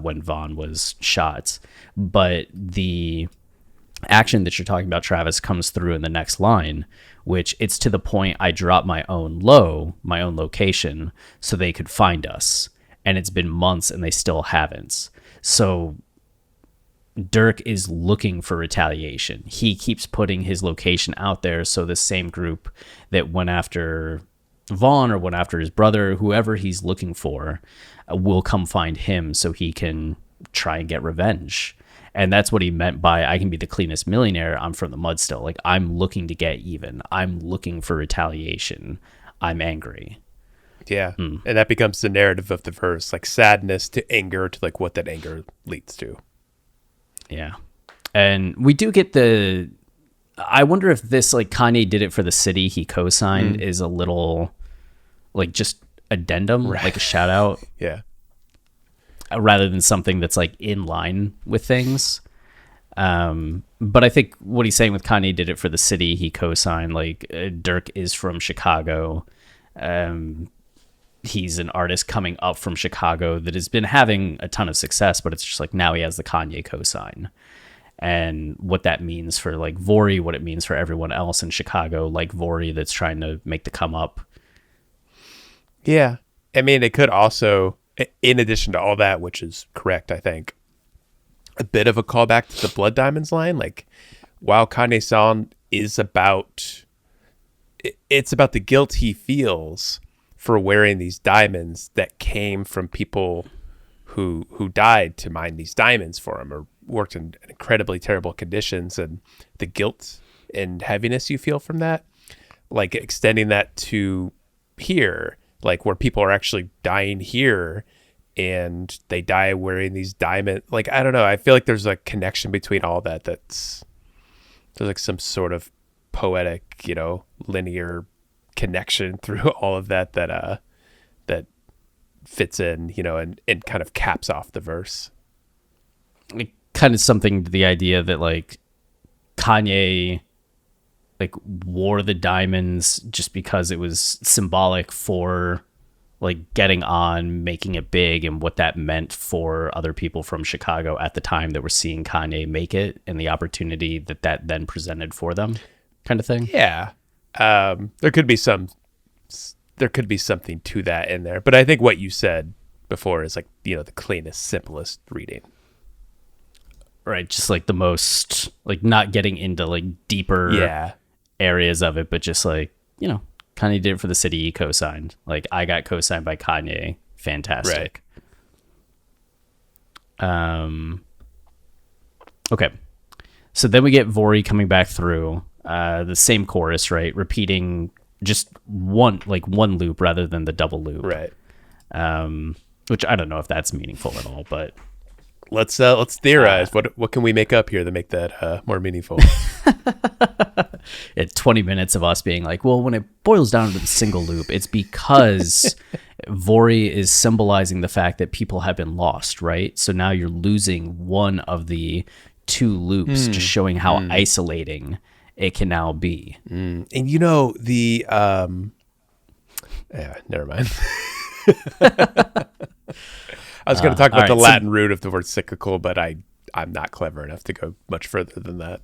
Speaker 1: when Vaughn was shot. But the action that you're talking about, Travis, comes through in the next line, which it's to the point I dropped my own location, so they could find us. And it's been months and they still haven't. So Dirk is looking for retaliation. He keeps putting his location out there, so the same group that went after Vaughn or went after his brother, whoever he's looking for, will come find him so he can try and get revenge. And that's what he meant by, I can be the cleanest millionaire, I'm from the mud still. Like, I'm looking to get even. I'm looking for retaliation. I'm angry.
Speaker 2: Yeah. And that becomes the narrative of the verse, like sadness to anger to like what that anger leads to.
Speaker 1: Yeah. And we do get I wonder if this, like, Kanye did it for the city he co-signed is a little, like, just addendum, right, like a shout out.
Speaker 2: Yeah.
Speaker 1: Rather than something that's, like, in line with things. But I think what he's saying with Kanye did it for the city he co-signed, like, Dirk is from Chicago. He's an artist coming up from Chicago that has been having a ton of success, but it's just like now he has the Kanye cosign. And what that means for like Vori, what it means for everyone else in Chicago, like Vori, that's trying to make the come up.
Speaker 2: Yeah. I mean, it could also, in addition to all that, which is correct, I think, a bit of a callback to the Blood Diamonds line. Like, while Kanye's song is about, it's about the guilt he feels for wearing these diamonds that came from people who died to mine these diamonds for him or worked in incredibly terrible conditions, and the guilt and heaviness you feel from that, like extending that to here, like where people are actually dying here and they die wearing these diamond, like, I don't know. I feel like there's a connection between all that. There's like some sort of poetic, linear connection through all of that that fits in, and kind of caps off the verse.
Speaker 1: It kind of something to the idea that like Kanye like wore the diamonds just because it was symbolic for like getting on, making it big, and what that meant for other people from Chicago at the time that were seeing Kanye make it and the opportunity that then presented for them, kind of thing.
Speaker 2: Yeah. There could be something to that in there, but I think what you said before is like, the cleanest, simplest reading.
Speaker 1: Right. Just like the most, like not getting into like deeper areas of it, but just like, Kanye did it for the city he co-signed. Like I got co-signed by Kanye. Fantastic. Right. Okay. So then we get Vori coming back through. The same chorus, right? Repeating just one loop rather than the double loop.
Speaker 2: Right.
Speaker 1: Which I don't know if that's meaningful at all, but
Speaker 2: let's theorize. What can we make up here to make that more meaningful?
Speaker 1: It's 20 minutes of us being like, well, when it boils down to the single loop, it's because Vori is symbolizing the fact that people have been lost, right? So now you're losing one of the two loops, just showing how isolating it can now be.
Speaker 2: And the never mind. I was going to talk about the Latin root of the word cyclical, but I'm not clever enough to go much further than that.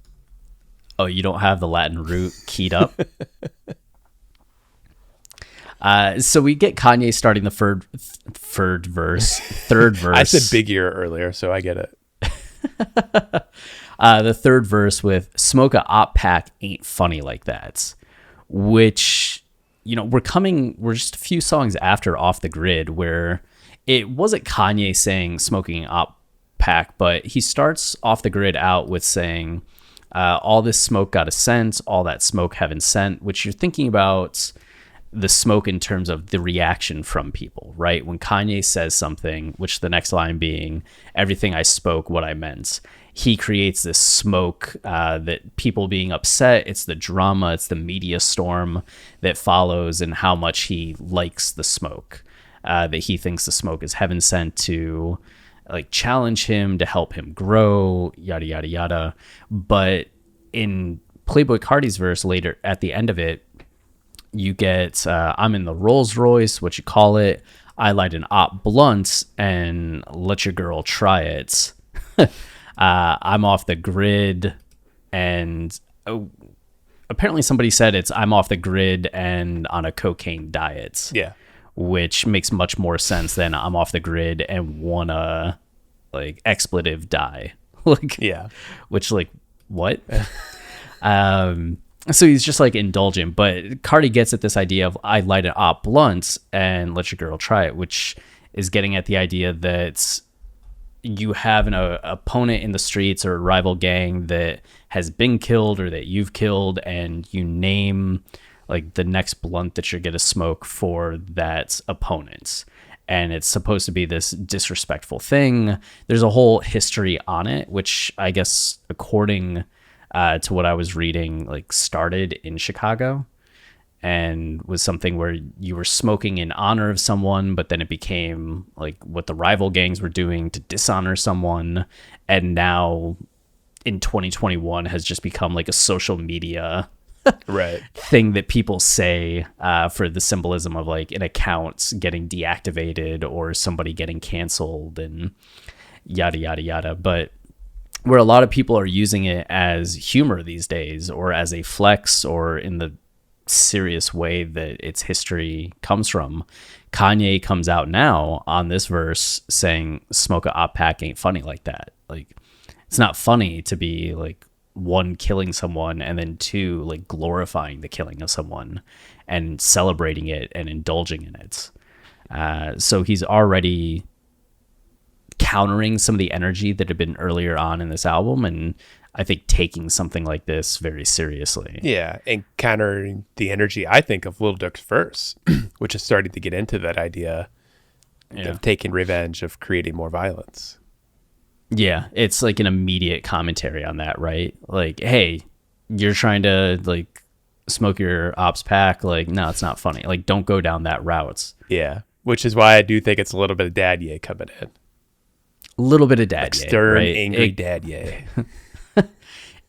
Speaker 1: Oh, you don't have the Latin root keyed up? So we get Kanye starting the third verse.
Speaker 2: I said big ear earlier, so I get it.
Speaker 1: The third verse with "Smoke a op pack ain't funny like that," which, we're just a few songs after Off the Grid, where it wasn't Kanye saying smoking op pack, but he starts off the grid out with saying, all this smoke got a scent, all that smoke heaven sent, which you're thinking about the smoke in terms of the reaction from people, right? When Kanye says something, which the next line being, everything I spoke, what I meant, he creates this smoke that people being upset, it's the drama, it's the media storm that follows, and how much he likes the smoke, that he thinks the smoke is heaven sent to like challenge him, to help him grow, yada, yada, yada. But in Playboi Carti's verse later at the end of it, you get, I'm in the Rolls Royce, what you call it. I light an op blunt and let your girl try it. I'm off the grid. And apparently somebody said it's I'm off the grid and on a cocaine diet.
Speaker 2: Yeah. Which
Speaker 1: makes much more sense than I'm off the grid and wanna like expletive die. Like, yeah. Which like, what? So he's just like indulgent, but Carti gets at this idea of I light it up blunt and let your girl try it, which is getting at the idea that you have an opponent in the streets or a rival gang that has been killed or that you've killed, and you name like the next blunt that you're going to smoke for that opponent. And it's supposed to be this disrespectful thing. There's a whole history on it, which I guess according to what I was reading, like started in Chicago and was something where you were smoking in honor of someone, but then it became like what the rival gangs were doing to dishonor someone. And now in 2021 has just become like a social media
Speaker 2: right
Speaker 1: thing that people say for the symbolism of like an account getting deactivated or somebody getting canceled and yada, yada, yada. But where a lot of people are using it as humor these days or as a flex or in the serious way that its history comes from, Kanye comes out now on this verse saying smoke a op pack ain't funny like that. Like, it's not funny to be like, one, killing someone, and then two, like glorifying the killing of someone and celebrating it and indulging in it. So he's already countering some of the energy that had been earlier on in this album, and I think taking something like this very seriously.
Speaker 2: Yeah, and countering the energy, I think, of Lil Durk's verse, which is starting to get into that idea of taking revenge, of creating more violence.
Speaker 1: Yeah, it's like an immediate commentary on that, right? Like, hey, you're trying to like smoke your ops pack. Like, no, it's not funny. Like, don't go down that route.
Speaker 2: Yeah, which is why I do think it's a little bit of dad yay coming in.
Speaker 1: A little bit of dad
Speaker 2: like
Speaker 1: yay,
Speaker 2: stern,
Speaker 1: right?
Speaker 2: angry dad yay.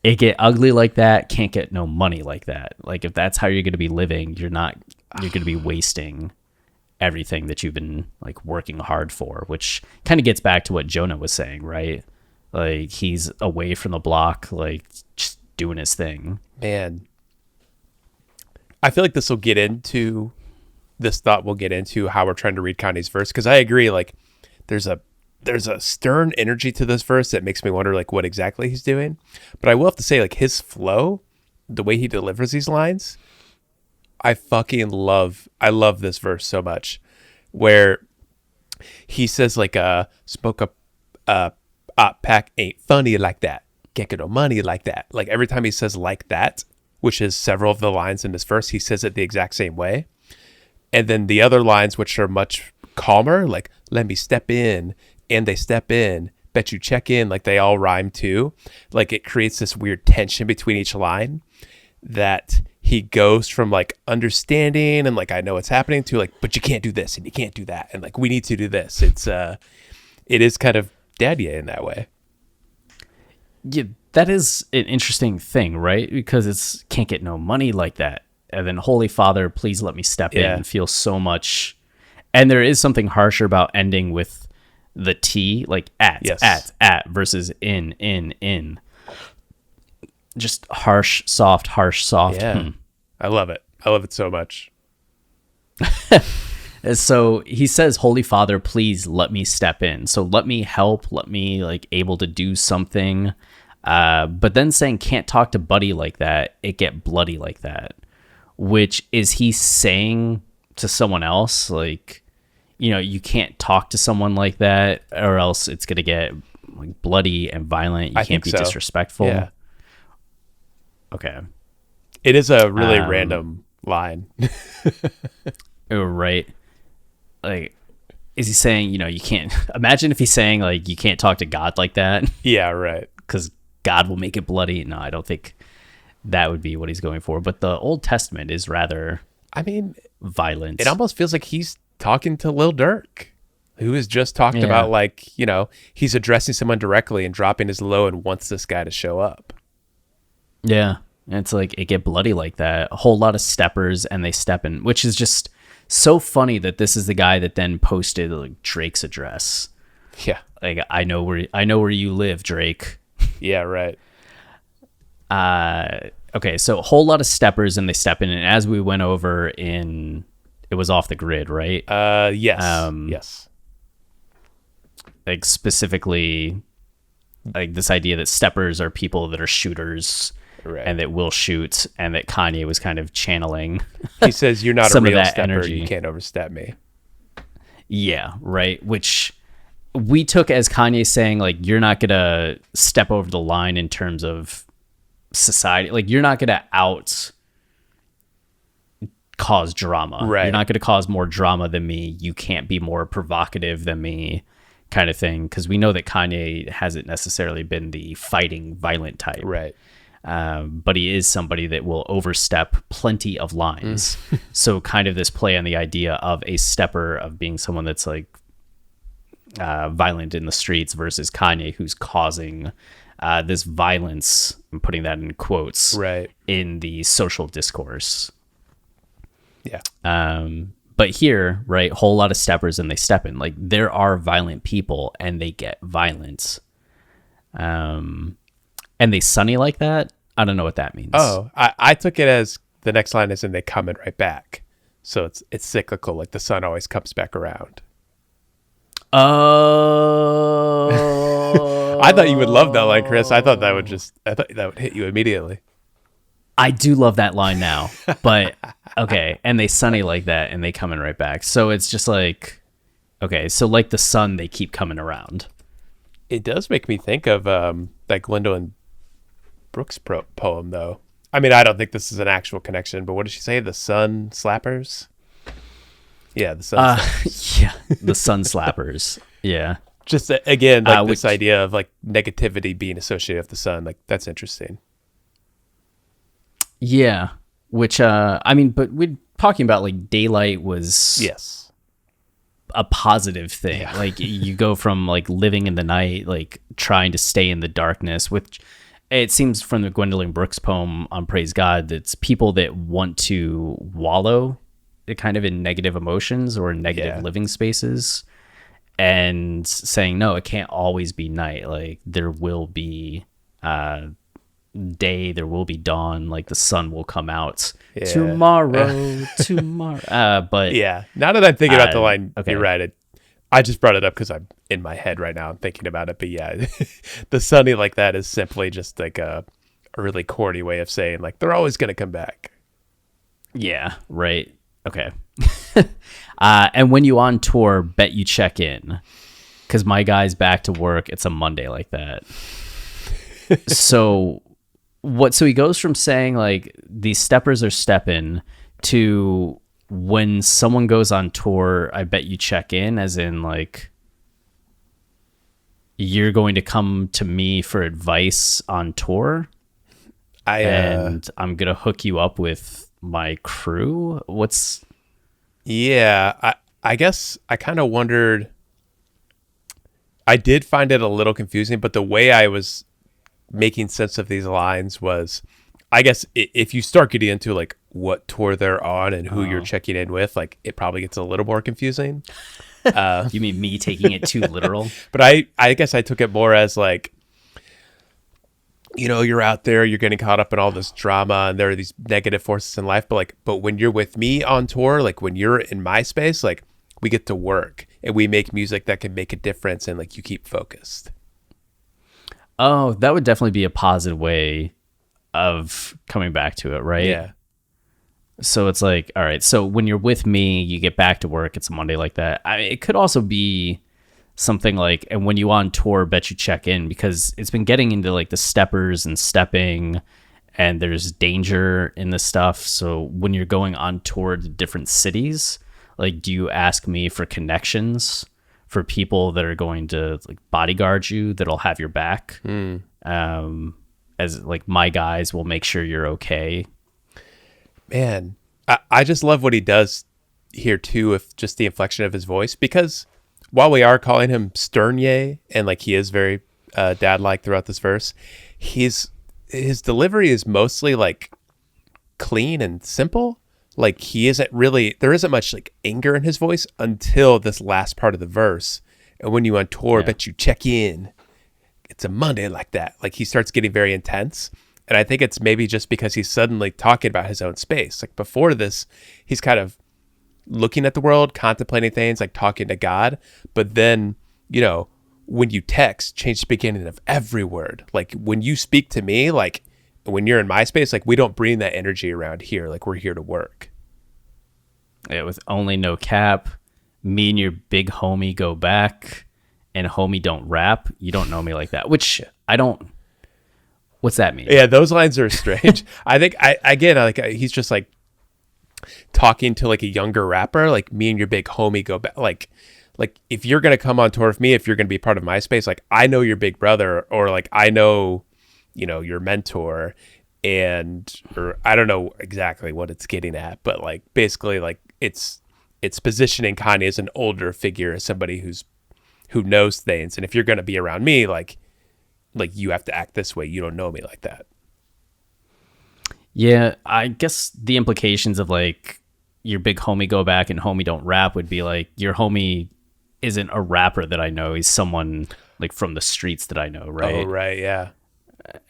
Speaker 1: It get ugly like that, can't get no money like that. Like, if that's how you're going to be living, you're going to be wasting everything that you've been like working hard for, which kind of gets back to what Jonah was saying, right? Like, he's away from the block, like just doing his thing.
Speaker 2: Man, I feel like this thought will get into how we're trying to read Kanye's verse, because I agree, like there's a stern energy to this verse that makes me wonder like what exactly he's doing. But I will have to say, like, his flow, the way he delivers these lines, I love this verse so much, where he says like smoke a op pack ain't funny like that, can't get no money like that. Like, every time he says like that, which is several of the lines in this verse, he says it the exact same way. And then the other lines, which are much calmer, like let me step in, and they step in, bet you check in, like they all rhyme too. Like, it creates this weird tension between each line that he goes from like understanding and like I know what's happening to like, but you can't do this and you can't do that, and like we need to do this. It is kind of daddy in that way.
Speaker 1: Yeah, that is an interesting thing, right? Because it's can't get no money like that, and then Holy Father, please let me step in, and feel so much. And there is something harsher about ending with the T, like at versus in. Just harsh, soft.
Speaker 2: Yeah. I love it. I love it so much.
Speaker 1: So he says, Holy Father, please let me step in. So let me help, let me like able to do something. But then saying can't talk to buddy like that, it get bloody like that. Which is he saying to someone else, like, you know, you can't talk to someone like that or else it's going to get like bloody and violent. You
Speaker 2: I
Speaker 1: can't
Speaker 2: think
Speaker 1: be
Speaker 2: so.
Speaker 1: disrespectful.
Speaker 2: Yeah.
Speaker 1: Okay.
Speaker 2: It is a really random line.
Speaker 1: Oh, right. Like, is he saying, you can't imagine if he's saying like you can't talk to God like that
Speaker 2: Yeah, right.
Speaker 1: because God will make it bloody? No, I don't think that would be what he's going for. But the Old Testament is rather,
Speaker 2: I mean,
Speaker 1: violent.
Speaker 2: it almost feels like he's talking to Lil Durk, who has just talked about like, he's addressing someone directly and dropping his low and wants this guy to show up.
Speaker 1: Yeah. And it's like it get bloody like that. A whole lot of steppers and they step in, which is just so funny that this is the guy that then posted like Drake's address.
Speaker 2: Yeah.
Speaker 1: Like I know where you live, Drake.
Speaker 2: Yeah, right.
Speaker 1: Okay, so a whole lot of steppers and they step in, and as we went over it was Off the Grid, right?
Speaker 2: Yes. Yes.
Speaker 1: Like specifically like this idea that steppers are people that are shooters.
Speaker 2: Right.
Speaker 1: And that will shoot, and that Kanye was kind of channeling.
Speaker 2: He says, "You're not
Speaker 1: some
Speaker 2: a real
Speaker 1: of that
Speaker 2: stepper.
Speaker 1: energy.
Speaker 2: You can't overstep me."
Speaker 1: Yeah, right. Which we took as Kanye saying, like, you're not gonna step over the line in terms of society. Like, you're not gonna cause drama.
Speaker 2: Right.
Speaker 1: You're not gonna cause more drama than me. You can't be more provocative than me, kind of thing. Because we know that Kanye hasn't necessarily been the fighting, violent type.
Speaker 2: Right.
Speaker 1: But he is somebody that will overstep plenty of lines. So kind of this play on the idea of a stepper, of being someone that's like violent in the streets, versus Kanye, who's causing this violence, I'm putting that in quotes,
Speaker 2: Right.
Speaker 1: in the social discourse.
Speaker 2: Yeah.
Speaker 1: But here, right, whole lot of steppers and they step in. Like, there are violent people and they get violent. And they sunny like that? I don't know what that means.
Speaker 2: Oh, I took it as the next line is, and they coming right back. So it's cyclical, like the sun always comes back around.
Speaker 1: Oh.
Speaker 2: I thought you would love that line, Chris. I thought that would hit you immediately.
Speaker 1: I do love that line now. But okay, and they sunny like that and they coming right back. So it's just like, okay, so like the sun, they keep coming around.
Speaker 2: It does make me think of that Gwendolyn Brooks poem, though. I mean, I don't think this is an actual connection, but what did she say? The sun slappers? Yeah, the sun slappers.
Speaker 1: Yeah, the sun slappers. Yeah.
Speaker 2: Just, again, like this
Speaker 1: which,
Speaker 2: idea of like negativity being associated with the sun. Like, that's interesting.
Speaker 1: yeah. Which, I mean, but we're talking about like daylight was
Speaker 2: Yes.
Speaker 1: a positive thing.
Speaker 2: Yeah.
Speaker 1: Like, you go from like living in the night, like trying to stay in the darkness, which it seems from the Gwendolyn Brooks poem on Praise God, that's people that want to wallow kind of in negative emotions or negative living spaces, and saying, no, it can't always be night. Like, there will be day, there will be dawn, like the sun will come out tomorrow. But
Speaker 2: yeah, now that I'm thinking about the line,
Speaker 1: okay.
Speaker 2: you're right. I just brought it up because I'm in my head right now. I'm thinking about it. But yeah, the sunny like that is simply just like a really corny way of saying like they're always going to come back.
Speaker 1: Yeah, right. Okay. And when you on tour, bet you check in, because my guy's back to work. It's a Monday like that. So he goes from saying like these steppers are stepping to, when someone goes on tour, I bet you check in, as in like you're going to come to me for advice on tour, and I'm gonna hook you up with my crew.
Speaker 2: Yeah, I guess I kind of wondered. I did find it a little confusing, but the way I was making sense of these lines was, I guess if you start getting into like what tour they're on and who you're checking in with, like it probably gets a little more confusing.
Speaker 1: You mean me taking it too literal?
Speaker 2: But I guess I took it more as like, you're out there, you're getting caught up in all this drama and there are these negative forces in life. But when you're with me on tour, like when you're in my space, like we get to work and we make music that can make a difference, and like you keep focused.
Speaker 1: Oh, that would definitely be a positive way of coming back to it, right?
Speaker 2: Yeah.
Speaker 1: So it's like, all right, so when you're with me, you get back to work, it's a Monday like that. It could also be something like, and when you on tour, bet you check in, because it's been getting into like the steppers and stepping, and there's danger in this stuff. So when you're going on tour to different cities, like, do you ask me for connections for people that are going to like bodyguard you, that'll have your back? As like, my guys will make sure you're okay.
Speaker 2: Man, I just love what he does here too, with just the inflection of his voice, because while we are calling him Sternye, and like he is very dad-like throughout this verse, his delivery is mostly like clean and simple. Like, there isn't much like anger in his voice until this last part of the verse. And when you on tour, bet you check in, it's a Monday like that. Like, he starts getting very intense. And I think it's maybe just because he's suddenly talking about his own space. Like, before this, he's kind of looking at the world, contemplating things, like talking to God. But then, you know, when you text, change the beginning of every word. Like, when you speak to me, like when you're in my space, like, we don't bring that energy around here. Like, we're here to work.
Speaker 1: Yeah, with only no cap, me and your big homie go back, and homie don't rap. You don't know me like that, which I don't. What's that mean?
Speaker 2: Yeah, those lines are strange. I think he's just like talking to like a younger rapper, like, me and your big homie go back. Like if you're going to come on tour with me, if you're going to be part of my space, like, I know your big brother, or like, I know, you know, your mentor, or I don't know exactly what it's getting at, but like, basically, like, it's positioning Kanye as an older figure, as somebody who knows things. And if you're going to be around me, like you have to act this way. You don't know me like that.
Speaker 1: Yeah, I guess the implications of like your big homie go back and homie don't rap would be like, your homie isn't a rapper that I know. He's someone like from the streets that I know, right?
Speaker 2: Oh, right, yeah.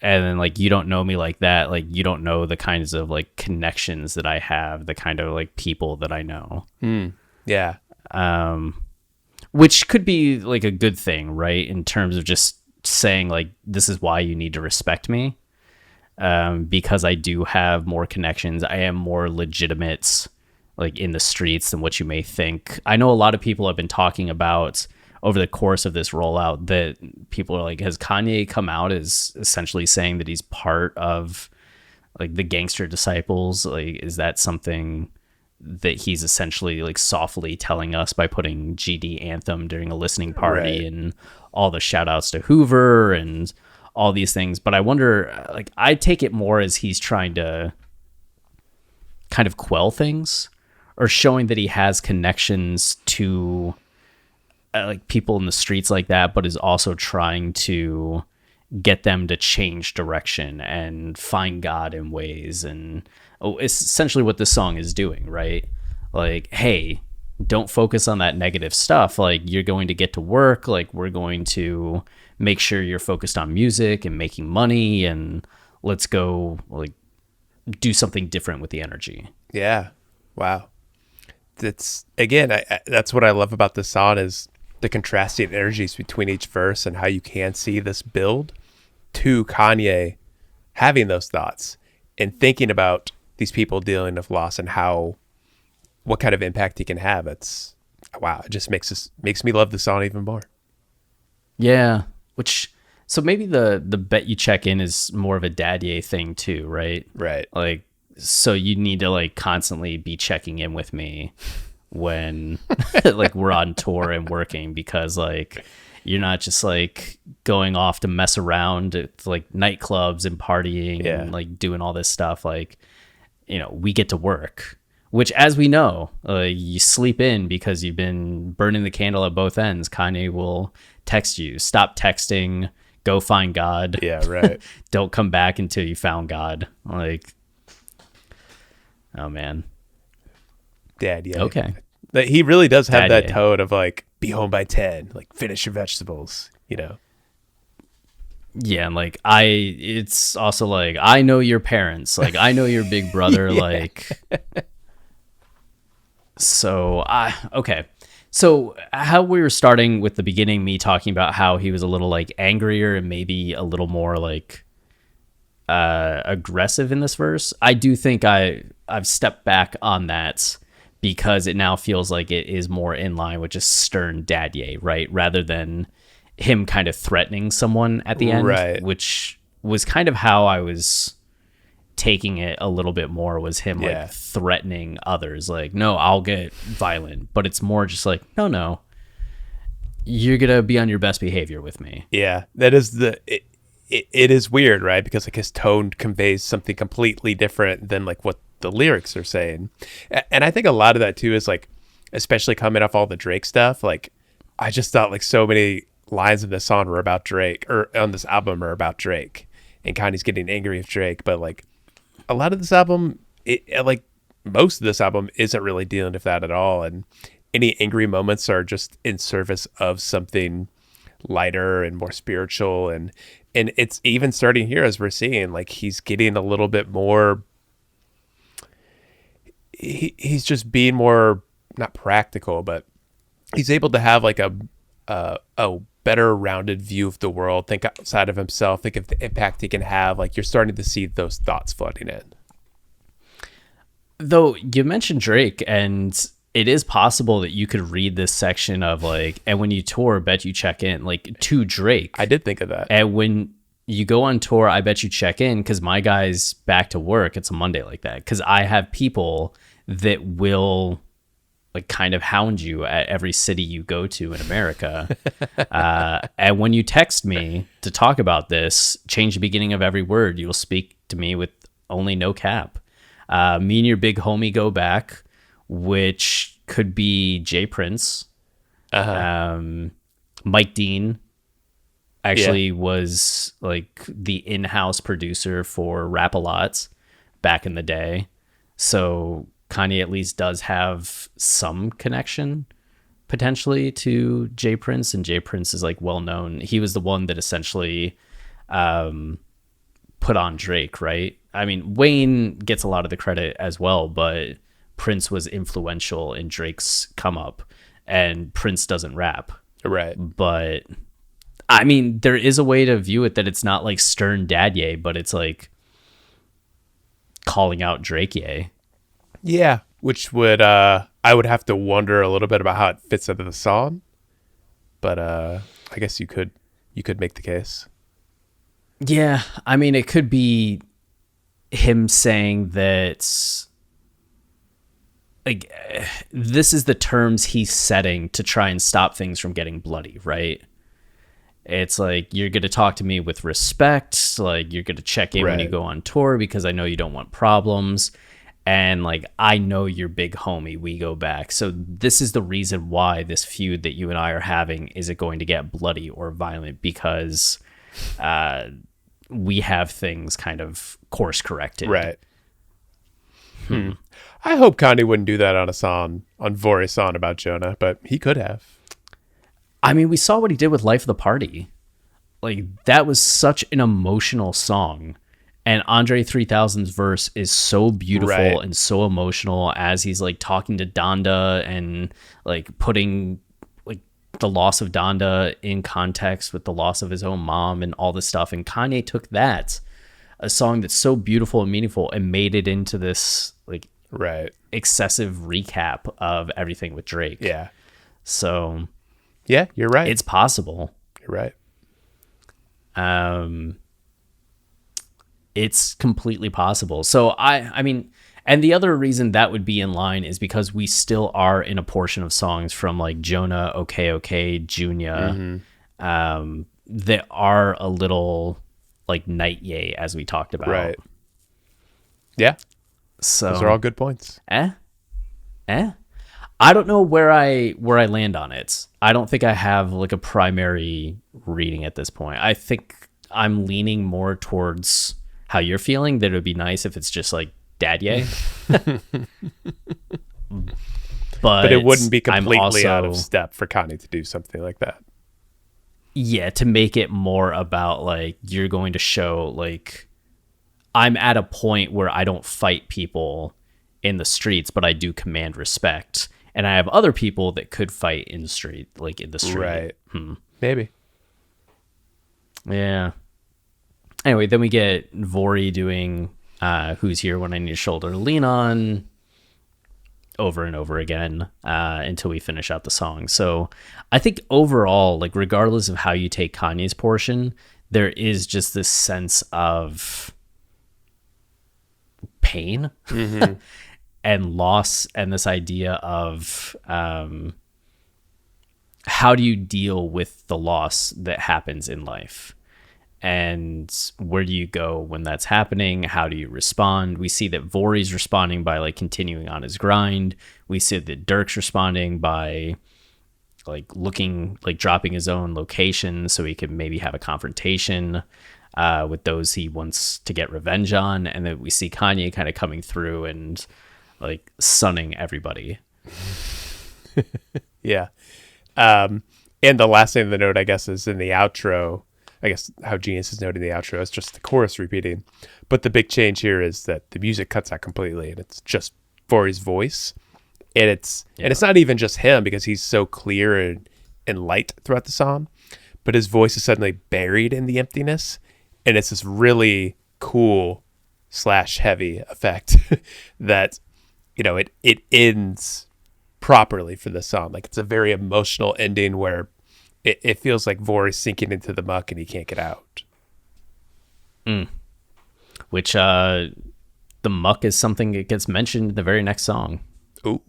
Speaker 1: And then like, you don't know me like that. Like, you don't know the kinds of like connections that I have, the kind of like people that I know.
Speaker 2: Yeah.
Speaker 1: Which could be like a good thing, right? In terms of just saying like, this is why you need to respect me. Because I do have more connections. I am more legitimate like in the streets than what you may think. I know a lot of people have been talking about over the course of this rollout that people are like, has Kanye come out as essentially saying that he's part of like the gangster disciples? Like, is that something that he's essentially like softly telling us by putting GD Anthem during a listening party, right, and all the shout outs to Hoover and all these things? But I wonder, like, I take it more as he's trying to kind of quell things, or showing that he has connections to like people in the streets like that, but is also trying to get them to change direction and find God in ways. And it's essentially what this song is doing, right? Like, hey, don't focus on that negative stuff. Like, you're going to get to work. Like, we're going to make sure you're focused on music and making money, and let's go like do something different with the energy.
Speaker 2: Yeah. Wow. That's, again, that's what I love about this song, is the contrasting energies between each verse, and how you can see this build to Kanye having those thoughts and thinking about these people dealing with loss, and what kind of impact he can have. It's, wow. It just makes me love the song even more.
Speaker 1: Yeah. So maybe the bet you check in is more of a Daddy thing too, right?
Speaker 2: Right.
Speaker 1: Like, so you need to like constantly be checking in with me when like we're on tour and working, because like, you're not just like going off to mess around at like nightclubs and partying,
Speaker 2: yeah,
Speaker 1: and like doing all this stuff. Like, you know, we get to work, which, as we know, you sleep in because you've been burning the candle at both ends. Kanye will text you, stop texting, go find God.
Speaker 2: Yeah, right.
Speaker 1: Don't come back until you found God. Like, oh man.
Speaker 2: Dad, yeah.
Speaker 1: Okay.
Speaker 2: He really does have
Speaker 1: Dad,
Speaker 2: that
Speaker 1: yeah,
Speaker 2: tone of like, be home by 10, like finish your vegetables, you know?
Speaker 1: Yeah, and like it's also like, I know your parents, like I know your big brother,
Speaker 2: yeah.
Speaker 1: Like, so okay. So how we were starting with the beginning, me talking about how he was a little like angrier and maybe a little more like aggressive in this verse. I do think I've stepped back on that, because it now feels like it is more in line with just stern dadye, right? Rather than him kind of threatening someone at the end,
Speaker 2: Right.
Speaker 1: which was kind of how I was taking it a little bit more, was him
Speaker 2: Yeah.
Speaker 1: like threatening others, like, no, I'll get violent. But it's more just like, no, you're gonna be on your best behavior with me.
Speaker 2: Yeah, that is it is weird, right? Because like his tone conveys something completely different than like what the lyrics are saying. And I think a lot of that too is like, especially coming off all the Drake stuff, like I just thought like so many lines in this song were about Drake, or on this album are about Drake, and Kanye's getting angry with Drake. But like a lot of this album, like most of this album isn't really dealing with that at all. And any angry moments are just in service of something lighter and more spiritual. And it's even starting here, as we're seeing, like he's getting a little bit more, he's just being more, not practical, but he's able to have like a better rounded view of the world, think outside of himself, think of the impact he can have. Like you're starting to see those thoughts flooding in.
Speaker 1: Though you mentioned Drake, and it is possible that you could read this section of like, and when you tour, bet you check in, like, to Drake.
Speaker 2: I did think of that.
Speaker 1: And when you go on tour, I bet you check in, because my guy's back to work. It's a Monday like that, because I have people that will like kind of hound you at every city you go to in America. And when you text me to talk about this, change the beginning of every word. You will speak to me with only no cap. Me and your big homie go back, which could be Jay Prince. Mike Dean actually was like the in-house producer for Rap-A-Lot back in the day. So Kanye at least does have some connection potentially to Jay Prince, and Jay Prince is like well known. He was the one that essentially put on Drake, right? I mean, Wayne gets a lot of the credit as well, but Prince was influential in Drake's come up, and Prince doesn't rap.
Speaker 2: Right.
Speaker 1: But I mean, there is a way to view it that it's not like stern dadye, but it's like calling out Drake yay.
Speaker 2: Yeah, which would I would have to wonder a little bit about how it fits into the song, but I guess you could make the case.
Speaker 1: Yeah, I mean, it could be him saying that like this is the terms he's setting to try and stop things from getting bloody, right? It's like, you're going to talk to me with respect, like you're going to check in when you go on tour, because I know you don't want problems. And like, I know you're big homie, we go back. So this is the reason why this feud that you and I are having isn't going to get bloody or violent, because we have things kind of course corrected.
Speaker 2: Right. I hope Kanye wouldn't do that on a song, on Vori's song about Jonah, but he could have.
Speaker 1: I mean, we saw what he did with Life of the Party. Like, that was such an emotional song. And Andre 3000's verse is so beautiful and so emotional, as he's like talking to Donda and like putting like the loss of Donda in context with the loss of his own mom and all this stuff. And Kanye took that, a song that's so beautiful and meaningful, and made it into this like excessive recap of everything with Drake.
Speaker 2: Yeah.
Speaker 1: So
Speaker 2: yeah, you're right.
Speaker 1: It's possible.
Speaker 2: You're right.
Speaker 1: It's completely possible. So I mean, and the other reason that would be in line is because we still are in a portion of songs from like Jonah, OK, Junior, that are a little like night yay, as we talked about.
Speaker 2: Right. Yeah.
Speaker 1: So
Speaker 2: those are all good points.
Speaker 1: I don't know where I land on it. I don't think I have like a primary reading at this point. I think I'm leaning more towards how you're feeling, that it would be nice if it's just like dadye. but
Speaker 2: it wouldn't be completely out of step for Kanye to do something like that.
Speaker 1: Yeah, to make it more about like, you're going to show like, I'm at a point where I don't fight people in the streets, but I do command respect. And I have other people that could fight in the street, like in the street.
Speaker 2: Right. Maybe.
Speaker 1: Yeah. Anyway, then we get Vori doing Who's Here When I Need a Shoulder to Lean On. over and over again until we finish out the song. So I think overall, like regardless of how you take Kanye's portion, there is just this sense of pain and loss, and this idea of how do you deal with the loss that happens in life, and where do you go when that's happening? How do you respond? We see that Vori's responding by like continuing on his grind. We see that Dirk's responding by like dropping his own location so he could maybe have a confrontation with those he wants to get revenge on. And then we see Kanye kind of coming through and like sunning everybody.
Speaker 2: Yeah. And the last thing to note, I guess, is in the outro. I guess how Genius is noting the outro is just the chorus repeating. But the big change here is that the music cuts out completely and it's just Vori's voice. And it's not even just him because he's so clear and light throughout the song. But his voice is suddenly buried in the emptiness. And it's this really cool / heavy effect that, you know, it ends properly for the song. Like it's a very emotional ending where it feels like Vori's sinking into the muck and he can't get out.
Speaker 1: Which the muck is something that gets mentioned in the very next song.
Speaker 2: Ooh.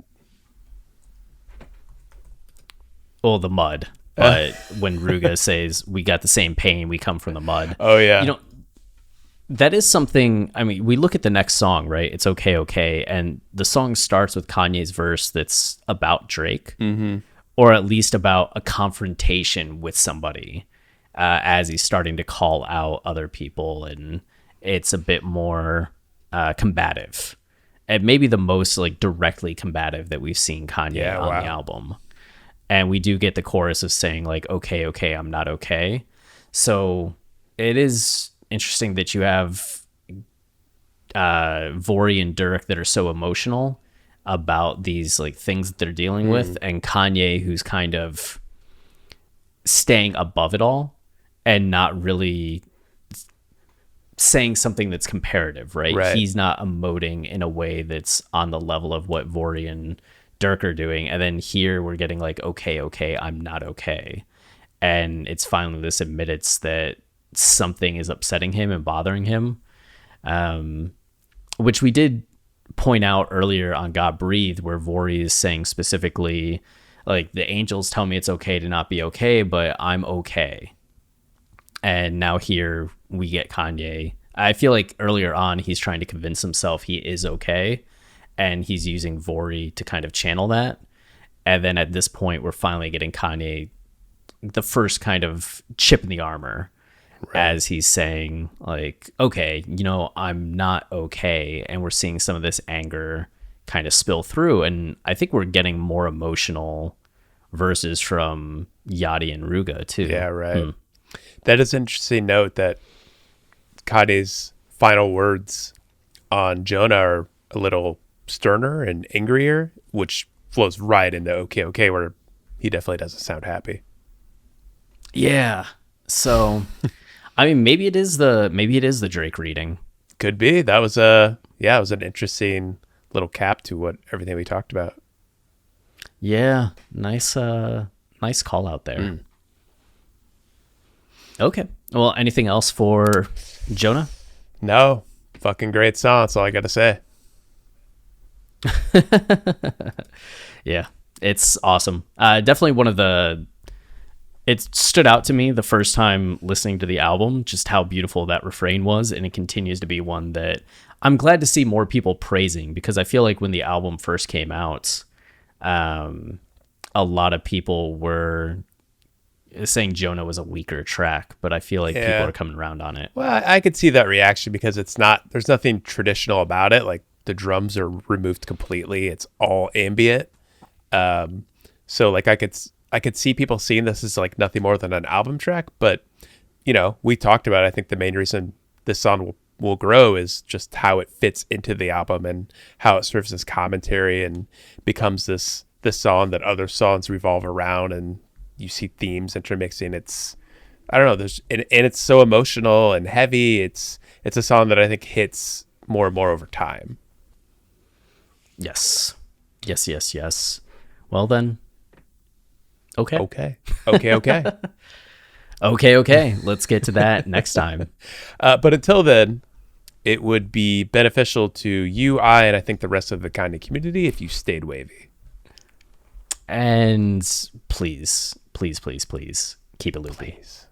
Speaker 1: Well, the mud. But when Ruga says, we got the same pain, we come from the mud.
Speaker 2: Oh, yeah.
Speaker 1: You know, that is something, I mean, we look at the next song, right? It's Okay, Okay. And the song starts with Kanye's verse that's about Drake. Or at least about a confrontation with somebody as he's starting to call out other people. And it's a bit more combative. And maybe the most like directly combative that we've seen Kanye on the album. And we do get the chorus of saying like, okay, okay, I'm not okay. So it is interesting that you have Vori and Dirk that are so emotional about these like things that they're dealing with, and Kanye who's kind of staying above it all and not really saying something that's comparative, right? He's not emoting in a way that's on the level of what Vori and Dirk are doing. And then here we're getting like, okay, okay, I'm not okay. And it's finally this admittance that something is upsetting him and bothering him, which we did point out earlier on God Breathe, where Vori is saying specifically, like, the angels tell me it's okay to not be okay, but I'm okay. And now here we get Kanye. I feel like earlier on he's trying to convince himself he is okay, and he's using Vori to kind of channel that. And then at this point we're finally getting Kanye, the first kind of chip in the armor, as he's saying like, okay, you know, I'm not okay. And we're seeing some of this anger kind of spill through. And I think we're getting more emotional verses from Yachty and Ruga too.
Speaker 2: Yeah, right. That is an interesting note that Kanye's final words on Jonah are a little sterner and angrier, which flows right into Okay, Okay, where he definitely doesn't sound happy.
Speaker 1: Yeah. So I mean, maybe it is the Drake reading.
Speaker 2: Could be. That was it was an interesting little cap to everything we talked about.
Speaker 1: Yeah, nice call out there. Okay. Well, anything else for Jonah?
Speaker 2: No. Fucking great song. That's all I got to say.
Speaker 1: Yeah, it's awesome. Definitely one of the... It stood out to me the first time listening to the album, just how beautiful that refrain was, and it continues to be one that I'm glad to see more people praising, because I feel like when the album first came out, a lot of people were saying Jonah was a weaker track, but I feel like people are coming around on it.
Speaker 2: Well, I could see that reaction because there's nothing traditional about it. Like the drums are removed completely. It's all ambient. So like I could see people seeing this as like nothing more than an album track, but you know, we talked about it. I think the main reason this song will grow is just how it fits into the album and how it serves as commentary and becomes this song that other songs revolve around, and you see themes intermixing. I don't know, and it's so emotional and heavy. It's a song that I think hits more and more over time.
Speaker 1: Yes. Yes, yes, yes. Well then, okay.
Speaker 2: Okay.
Speaker 1: Okay. Let's get to that next time.
Speaker 2: But until then, it would be beneficial to you, and I think the rest of the Kanye community if you stayed wavy.
Speaker 1: And please, keep it loopy.
Speaker 2: Please.